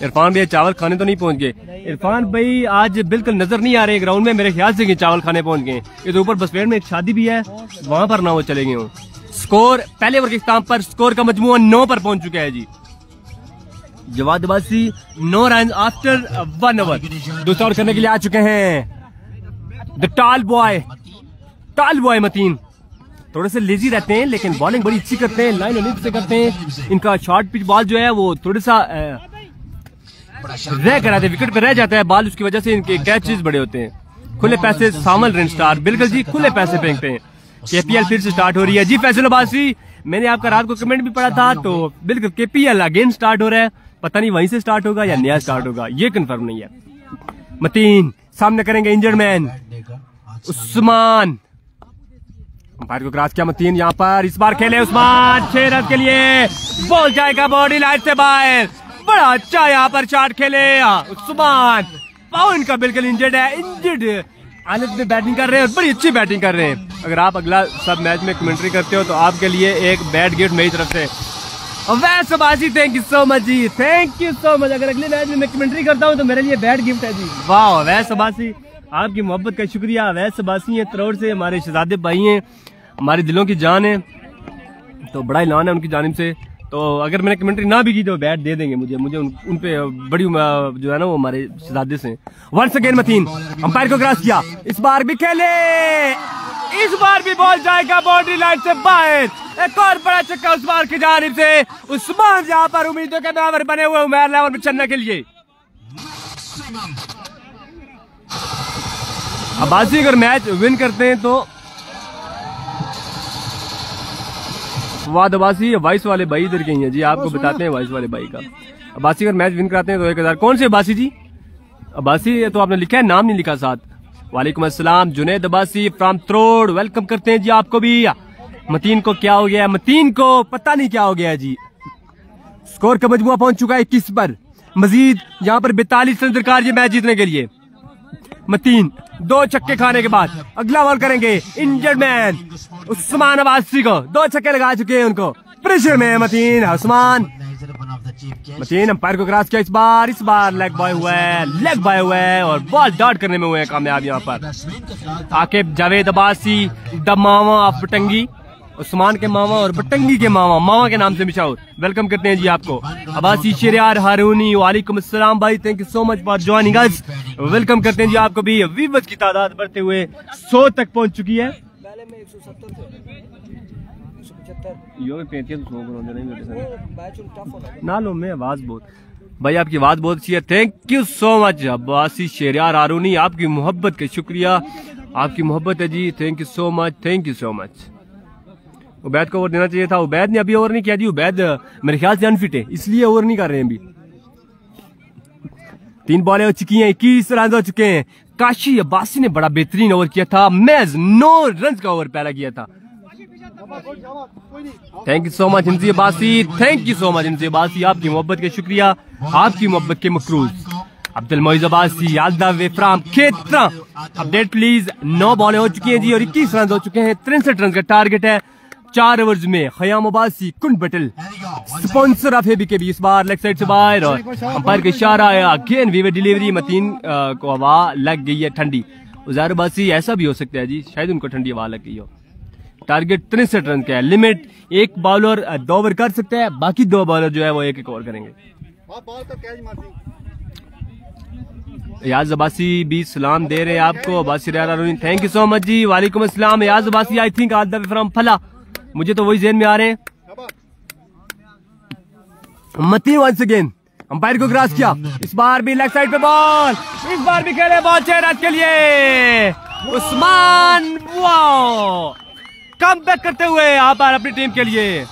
इरफान भाई चावल खाने तो नहीं पहुंच गए। इरफान भाई आज बिल्कुल नजर नहीं आ रहे ग्राउंड में, मेरे ख्याल से कि चावल खाने पहुंच गए। इधर ऊपर बसपेट में एक शादी भी है, वहां पर ना वो चले गए हो। स्कोर पहले ओवर के इख्तिताम पर स्कोर का मजमूआ 9 पर पहुंच चुका है जी। Jawad Abbasi 9 run after 1 over. दूसरा ओवर करने के लिए आ चुके हैं द टाल बॉय मतीन। थोड़े से लेजी रहते हैं लेकिन बॉलिंग बड़ी अच्छी करते हैं, लाइन लिफ्ट से करते हैं। इनका शॉर्ट पिच बॉल जो है वो थोड़ा सा रह कर आते, विकेट पे रह जाता है बॉल, उसकी वजह से इनके कैचेस बड़े होते हैं। खुले पैसे सामल रेन स्टार, बिल्कुल जी खुले पैसे फेंकते हैं। KPL फिर से स्टार्ट हो रही है जी। फैसल अब्बासी, मैंने आपका रात को कमेंट भी पढ़ा था, तो बिल्कुल KPL अगेन स्टार्ट हो रहा है। पता नहीं वहीं से स्टार्ट होगा या नया स्टार्ट होगा, ये कंफर्म नहीं है। मतीन सामने करेंगे इंजर्ड मैन उस्मान। अंपायर को क्रॉस किया मतीन यहाँ पर। इस बार खेले उस्मान 6 रन के लिए। बॉल जाएगा बॉडी लाइन से बाहर। बड़ा अच्छा यहाँ पर शॉट खेले उस्मान। पाउन का बिल्कुल इंजर्ड है, इंजर्ड हालत में बैटिंग कर रहे हैं और बड़ी अच्छी बैटिंग कर रहे हैं। अगर आप अगला सब मैच में कमेंट्री करते हो तो आपके लिए एक बैट गिफ्ट मेरी तरफ से। Awais Abbasi thank you so much जी, थैंक यू सो मच। अगर अगले मैच में मैं कमेंट्री करता हूँ तो मेरे लिए बैट गिफ्ट है जी। वाह अवैस अब्बासी, आपकी मोहब्बत का शुक्रिया। अवैस अब्बासी है तरोड़ से, हमारे शहजादे भाई हैं, हमारे दिलों की जान है, तो बड़ा ऐलान है उनकी जानिब से। तो अगर मैंने कमेंट्री ना भी की तो बैट दे देंगे मुझे उन पे बड़ी जो है ना वो हमारे शहजादे से। वंस अगेन मतीन अंपायर को क्रॉस किया। इस बार भी खेले, इस बार भी बॉल जाएगा बाउंड्री लाइन से बाहर। एक और बड़ा चक्का उस्मान की जानिब से। उस्मान यहाँ पर उम्मीदों के दावर बने हुए उमर लेवल में चलने के लिए। अब्बासी अगर मैच विन करते हैं तो वाद अब्बासी वाइस वाले भाई इधर के हैं जी, आपको बताते हैं वाइस वाले भाई का। अब्बासी अगर मैच विन कराते हैं तो 1000। कौन से अब्बासी जी? अब्बासी तो आपने लिखा है, नाम नहीं लिखा साथ। वालेकुम अस्सलाम जुनैद अब्बासी फ्रॉम त्रोड़, वेलकम करते हैं जी आपको भी। मतीन को क्या हो गया? मतीन को पता नहीं क्या हो गया जी। स्कोर का मजमुआ पहुंच चुका है 21 पर। मजीद यहाँ पर 42 रन दरकार ये मैच जीतने के लिए। मतीन 2 छक्के खाने के बाद अगला बॉल करेंगे इंजर्ड मैन उस्मान अब्बासी को। 2 छक्के लगा चुके हैं उनको। प्रेशर में मतीन उस्मान। मतीन अंपायर को क्रॉस किया। इस बार लेग बॉय हुआ है और बॉल डॉट करने में हुए हैं कामयाब। यहाँ पर आकिब जावेद अब्बासी द मामा ऑफ बटंगी, उस्मान के मामा और बटंगी के मामा के नाम से मशहूर। वेलकम करते हैं जी आपको। अब्बासी शेरियार हारूनी वालेकुम अस्सलाम भाई, thank you so much for joining us. Welcome करते हैं जी आपको भी। व्यूअर्स की तादाद बढ़ते हुए 100 तक पहुंच चुकी है। पहले में 170 थे, 175 नालों में आवाज बहुत भाई, आपकी आवाज बहुत अच्छी है। Thank you so much Abbasi Sheharyar Harooni, आपकी मोहब्बत का शुक्रिया, आपकी मोहब्बत है जी। Thank you so much, thank you so much. Ubaid को ओवर देना चाहिए था, उबैद ने अभी ओवर नहीं किया जी। उबैद मेरे ख्याल से अनफिट है, इसलिए ओवर नहीं कर रहे हैं अभी। 3 बॉलें हो चुकी हैं, 21 रन हो चुके हैं। काशी अब्बासी ने बड़ा बेहतरीन ओवर किया था, महज 9 रन का ओवर पहला किया था। Thank you so much Hinsi Abbasi, thank you so much Hinsi Abbasi, आपकी मोहब्बत के शुक्रिया, आपकी मोहब्बत के मकरूज। Abdul Moiz Abbasi Yadav from Khetra, update please. 9 बॉलें हो चुकी हैं जी और 21 रन हो चुके हैं। 63 रन का टारगेट है 4 ओवर्स में। खयाम अब्बासी कुंड बटल स्पॉन्सर ऑफ एबीकेबी, इस बार लेग साइड से बाहर और अंपायर का इशारा आया। Again Weaver delivery. मतीन को हवा लग गई है ठंडी। उज़ैर अब्बासी ऐसा भी हो सकता है जी, शायद उनको ठंडी हवा लग गई हो। टारगेट 63 रन का है। लिमिट 1 बॉलर 2 ओवर कर सकता है, बाकी 2 बॉलर जो है वो 1 ओवर करेंगे। याज अब्बासी भी सलाम दे रहे हैं आपको। Abbasi Rehan, thank you so much जी। वालेकुम अस्सलाम। Yaz Abbasi I think all the way from Fala, मुझे तो वही ज़हन में आ रहे हैं। मतीन वंस अगेन अंपायर को क्रॉस किया। इस बार भी लेग साइड पे बॉल, इस बार भी खेले बॉल 6 रन के लिए। उस्मान वाओ कम बैक करते हुए यहाँ पर अपनी टीम के लिए।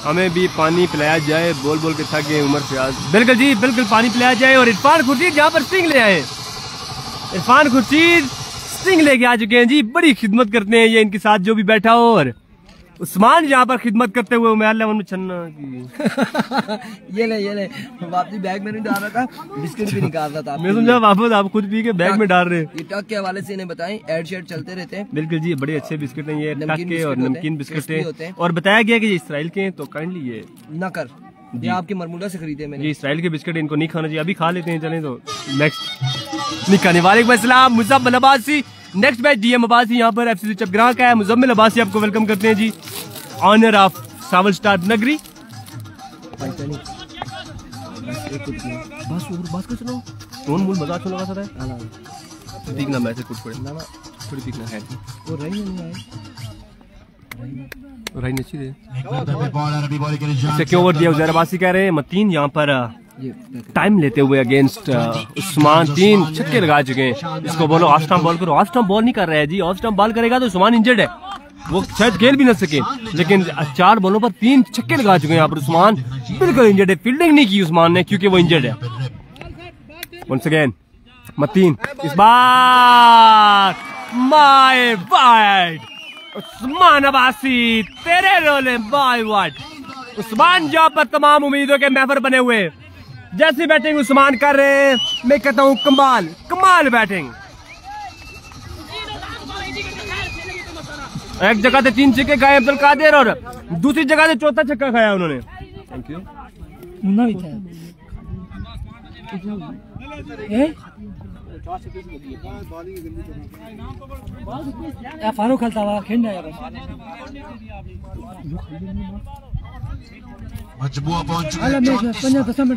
हमें भी पानी पिलाया जाए, बोल बोल के थक गए उमर फयाज। बिल्कुल जी बिल्कुल, पानी पिलाया जाए। और इरफान खुर्शीद यहाँ पर सिंग ले आए। इरफान खुर्शीद स्टिंग लेके आ चुके हैं जी, बड़ी खिदमत करते हैं ये इनके साथ जो भी बैठा हो। और उस्मान यहाँ पर खिदमत करते हुए उमर 11 में छन्ना की ये ले वापसी बैग में नहीं डाल रहा था, बिस्किट भी निकाल रहा था। मैं समझा वापस आप खुद पी के बैग में डाल रहे हैं। ये टक के हवाले से इन्हें बताएं, एड शेड चलते रहते हैं। बिल्कुल जी, बड़े अच्छे बिस्किट हैं ये, टक के और नमकीन बिस्किट होते हैं। और बताया गया कि ये इसराइल के हैं, तो काइंडली ये ना कर, ये आपके मरमूला से खरीदे मैंने। ये इसराइल के बिस्किट इनको नहीं खाना चाहिए, अभी खा लेते हैं। चलें तो नेक्स्ट नहीं खाने वाले। वालेकुम Muzammil Abbasi, next match DM Abbasi यहाँ पर एफसीसी चपग्रां का है। मुजम्मिल अब्बासी आपको वेलकम करते हैं जी, ऑनर ऑफ सावल स्टार नगरी। बस कुछ नो कौन मूल मजाक चला रहा था दिखना मैच कुछ पड़े ना थोड़ी दिखना है वो रही नहीं आए रही नहीं दे इसे क्यों ओवर दिया उजैर अब्बासी कह रहे हैं। मतीन यहाँ पर टाइम लेते हुए अगेंस्ट उस्मान 3 छक्के लगा चुके हैं। इसको बोलो ऑफ स्टंप बॉल करो, ऑफ स्टंप बॉल नहीं कर रहा है जी। ऑफ स्टंप बॉल करेगा तो उस्मान इंजर्ड है, वो शायद खेल भी न सके, लेकिन 4 बॉलों पर 3 छक्के लगा चुके हैं यहाँ पर उस्मान, बिल्कुल इंजर्ड है। फील्डिंग नहीं की उस्मान ने क्योंकि वो इंजर्ड है। वंस अगेन मतीन, इस बार माय वाइड उस्मान अब्बासी तेरे रोले माय वाइड। उस्मान जहाँ पर तमाम उम्मीदों के महवर बने हुए, जैसी बैटिंग उस्मान कर रहे हैं मैं कहता हूँ कमाल बैटिंग। एक जगह से 3 छक्के खाए अब्दुल कादिर और दूसरी जगह से चौथा छक्का खाया उन्होंने। Thank you. फारूक खेलता हुआ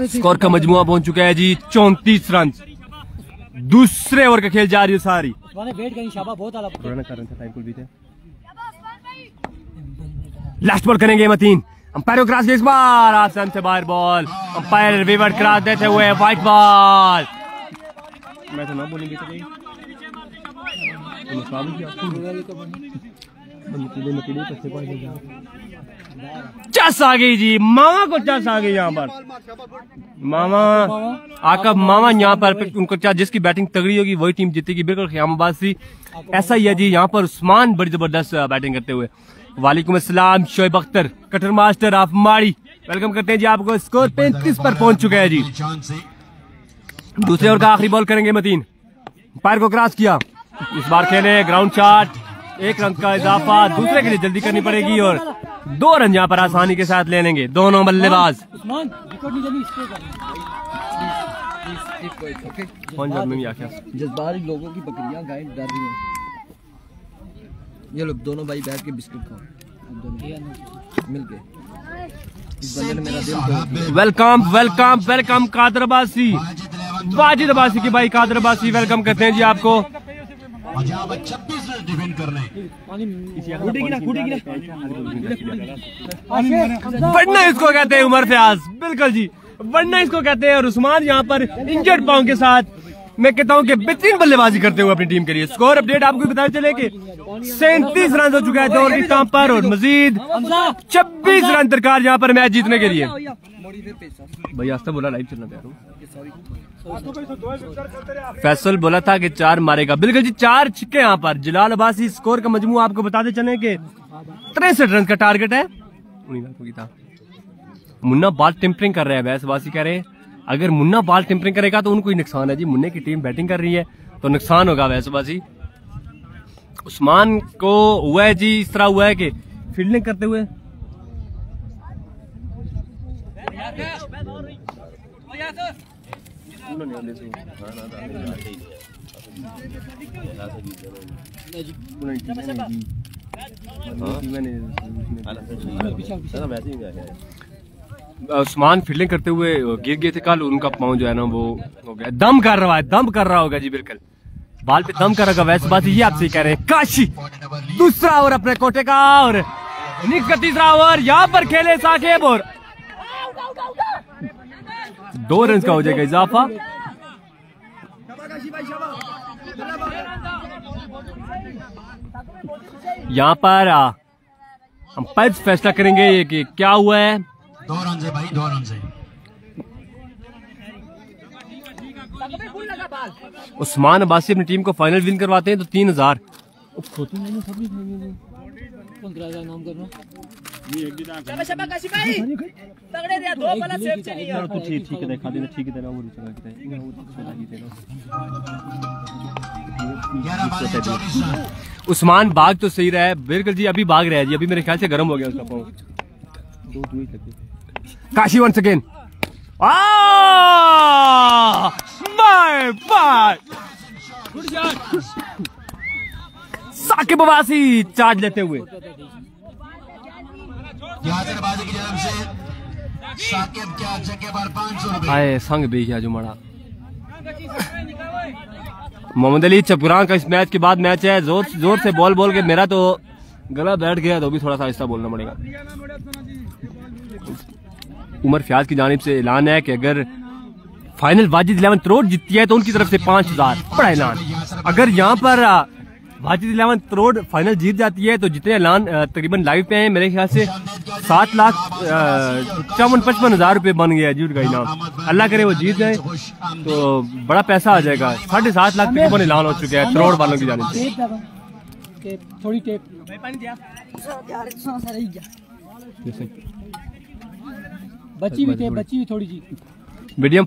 स्कोर का मजमुआ पहुंच चुका है जी 34 रन। दूसरे ओवर का खेल जारी है सारी। लास्ट बॉल करेंगे मतीन, अंपायर क्रॉस इस बार आसान से बाहर बॉल, अंपायर विवर्ट क्रॉस देते हुए व्हाइट बॉल। मैं तो ना बोलेंगे चस आ गई जी, मामा को चस आ गई यहाँ पर। मामा आका मामा यहाँ पर उनको क्या, जिसकी बैटिंग तगड़ी होगी वही टीम जीतेगी। बिल्कुल ख्याम अब्बासी ऐसा ही है जी। यहाँ पर उस्मान बड़ी जबरदस्त बैटिंग करते हुए। वालेकुम अस्सलाम Shoaib Akhtar, cutter master of माड़ी, वेलकम करते हैं जी आपको। स्कोर 35 पर पहुंच चुका है जी। दूसरे ओवर का आखिरी बॉल करेंगे मतीन, पैर को क्रॉस किया, इस बार खेले ग्राउंड शॉट, 1 रन का इजाफा, दूसरे के लिए जल्दी करनी पड़ेगी और 2 रन यहाँ पर आसानी के साथ ले लेंगे दोनों बल्लेबाज। जज्बात लोगों की बकरियां गाय डर रही हैं। ये लोग दोनों भाई बैठ के बिस्किट खाओ, मिलके। इस बंदे ने मेरा दिल welcome welcome welcome Qadir Abbasi, Wajid Abbasi के भाई कादर अब्बासी, वेलकम करते हैं जी आपको। 26 रन डिफेंड कर रहे हैं। वरना इसको कहते हैं उमर फयाज, बिल्कुल जी वरना इसको कहते हैं। और उस्मान यहाँ पर इंजर्ड पाँव के साथ मैं कहता हूँ कि बेहतरीन बल्लेबाजी करते हुए अपनी टीम के लिए। स्कोर अपडेट आपको बताया चले कि 37 रन हो चुका है 2 ओवर की टाइम पर और मजीद 26 रन दरकार यहाँ पर मैच जीतने के लिए। भाई आस्था बोला लाइव चलना तैयार हूँ। फैसल बोला था कि 4 मारेगा, बिल्कुल जी 4 छक्के यहाँ पर। जलाल अब्बासी स्कोर का मजमू आपको बताते चले कि 63 रन का टारगेट है। मुन्ना बॉल टेम्परिंग कर रहे हैं, वैस अब्बासी कह रहे हैं अगर मुन्ना बॉल टेम्परिंग करेगा तो उनको ही नुकसान है जी। मुन्ने की टीम बैटिंग कर रही है तो नुकसान होगा वैस अब्बासी। उस्मान को हुआ है जी, इस तरह हुआ है कि फील्डिंग करते हुए उस्मान फील्डिंग करते हुए गिर गए थे कल, उनका पाँव जो है ना वो हो गया, दम कर रहा होगा जी, बिल्कुल बाल पे दम कर रहा होगा। वैसे बात ये आपसे कह रहे हैं। काशी दूसरा ओवर अपने कोटे का और निक्स का तीसरा ओवर यहाँ पर खेले साकिब और 2 रन का हो जाएगा इजाफा। यहाँ पर अंपायर फैसला करेंगे कि क्या हुआ है। 2 रन से भाई, 2 रन से। उस्मान अब्बासी अपनी टीम को फाइनल विन करवाते हैं तो 3000। नाम करना उस्मान भाग तो सही रहा है, बिल्कुल जी अभी भाग रहा है जी, अभी मेरे ख्याल से गर्म हो गया उसका पाँव। Kashi once again, Saqib Abbasi charge लेते हुए यासिरबाजी की तरफ से साकिब क्या जगह पर 500 रुपए। आए संग भी जो मड़ा मोहम्मद अली चपरान का इस मैच के बाद मैच है, जोर से बॉल बोल के मेरा तो गला बैठ गया, तो भी थोड़ा सा आहिस्ता बोलना पड़ेगा। उमर फयाज की जानिब से ऐलान है कि अगर फाइनल वाजिद 11 करोड़ जीतती है तो उनकी तरफ से 5000, बड़ा ऐलान। अगर यहाँ पर वाजिद 11 करोड़ फाइनल जीत जाती है तो जितने ऐलान तकरीबन लाइव पे हैं मेरे ख्याल से 7,55,000 रुपए बन गया जीत का इनाम। अल्लाह करे वो जीत जाए तो बड़ा पैसा आ जाएगा। 7.5 लाख तकरीबन ऐलान हो चुके हैं करोड़ वालों की जानिब से। थोड़ी टेप बच्ची भी टेप, बच्ची भी थोड़ी जी। मीडियम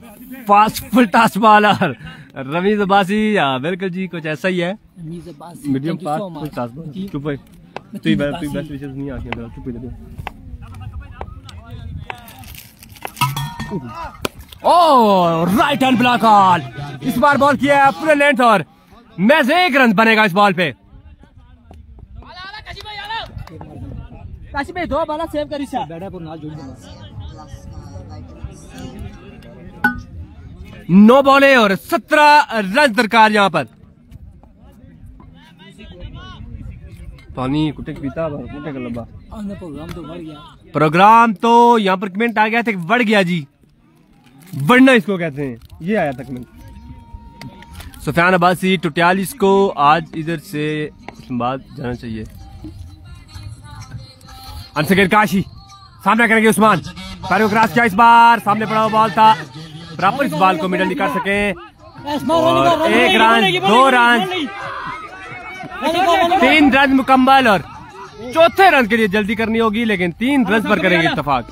फास्ट फुल टास बॉलर रमीज अब्बासी, बिल्कुल जी कुछ ऐसा ही है। मीडियम फास्ट फुल टास बॉलर। चुप है तू बेस्ट विशेष नहीं आके अंदर चुप है। ओ राइट हैंड ब्लॉक ऑल, इस बार बॉल किया है पूरे लेंथ और मैच 1 रन बनेगा इस बॉल पे। काशी भाई 2 बाला सेव करी सा बैडापुर नाल जोड़ देना। 9 बॉले और 17 रन दरकार यहाँ पर। पानी कुटे पीता कुटे का लंबा प्रोग्राम तो बढ़ गया, प्रोग्राम तो यहाँ पर कमेंट आ गया था बढ़ गया जी, बढ़ना इसको कहते हैं, ये आया था कमेंट। सुफियान अब्बासी टुटियालिस को आज इधर से बाद जाना चाहिए। अनसगेर काशी सामने करेंगे उस्मान, पैरों क्रॉस किया इस बार, सामने पड़ा हुआ बॉल था, बराबर इस बॉल को मिडल नहीं कर सके और 1 रन 2 रन 3 रन मुकम्मल और चौथे रन के लिए जल्दी करनी होगी लेकिन 3 रन पर करेंगे इत्तेफाक।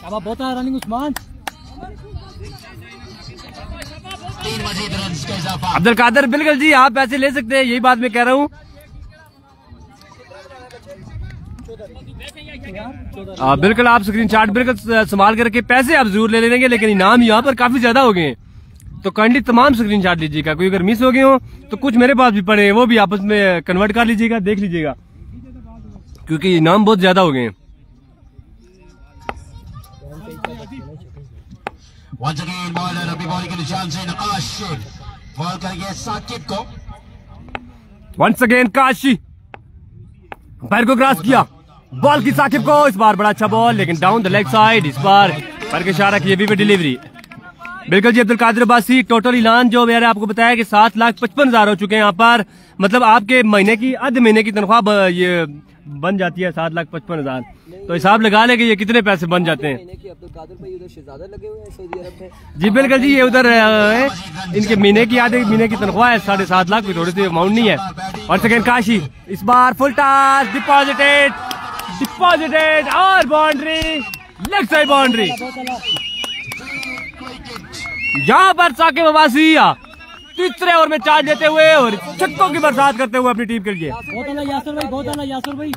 अब बहुत रनिंग उस्मान, 3 मजीद रन का इजाफा। अब्दुल कादर बिल्कुल जी आप पैसे ले सकते हैं, यही बात मैं कह रहा हूँ। बिल्कुल आप स्क्रीनशॉट बिल्कुल संभाल करके पैसे आप जरूर ले लेंगे लेकिन इनाम यहाँ पर काफी ज्यादा हो गए हैं, तो काइंडली तमाम स्क्रीनशॉट लीजिएगा। कोई अगर मिस हो गए हो तो कुछ मेरे पास भी पड़े हैं, वो भी आपस में कन्वर्ट कर लीजिएगा, देख लीजिएगा क्योंकि इनाम बहुत ज्यादा हो गए हैं। Once again बॉलर अभी बॉलिंग के निशान से नकाश बॉल करेंगे साकिब को। वंस अगेन काशी पैर को क्रॉस किया, बॉल की साकिब को, इस बार बड़ा अच्छा बॉल लेकिन डाउन द लेग साइड, इस बार पैर के इशारा किए भी डिलीवरी। बिल्कुल जी अब्दुल कादिर अब्बासी टोटल ऐलान जो मैंने आपको बताया कि 7,55,000 हो चुके हैं यहाँ पर, मतलब आपके महीने की आधे महीने की तनख्वाह ये बन जाती है 7,55,000, तो हिसाब लगा ले कि ये कितने पैसे बन जाते हैं। जी बिल्कुल जी ये उधर इनके महीने की आधे महीने की तनख्वाह है 7.5 लाख, भी थोड़ी सी अमाउंट नहीं है। और सेकेंड काशी इस बार फुल टास डिपॉजिटेड और बाउंड्री, लेग साइड बाउंड्री। यहाँ पर साकिब अब्बासी तीसरे ओवर में चार्ज लेते हुए और छक्कों की बरसात करते हुए अपनी टीम के लिए। बहुत आला यासर भाई, बहुत आला यासर भाई।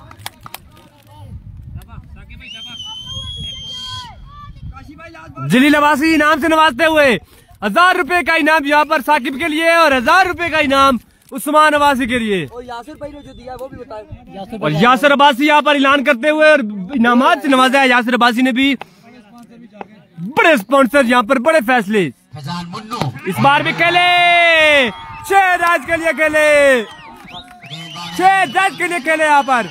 जलील अब्बासी इनाम से नवाजते हुए 1000 रुपए का इनाम यहाँ पर साकिब के लिए और 1000 रुपए का इनाम उस्मान अब्बासी के लिए। और यासर भाई ने जो दिया वो भी बताएं। और यासर अब्बासी यहाँ पर ऐलान करते हुए और इनामात से नवाजा है यासर अब्बासी ने भी। बड़े स्पॉन्सर यहाँ पर, बड़े फैसले। इस बार भी खेले 6 रन के लिए खेले, 6 रन के लिए खेले यहाँ पर।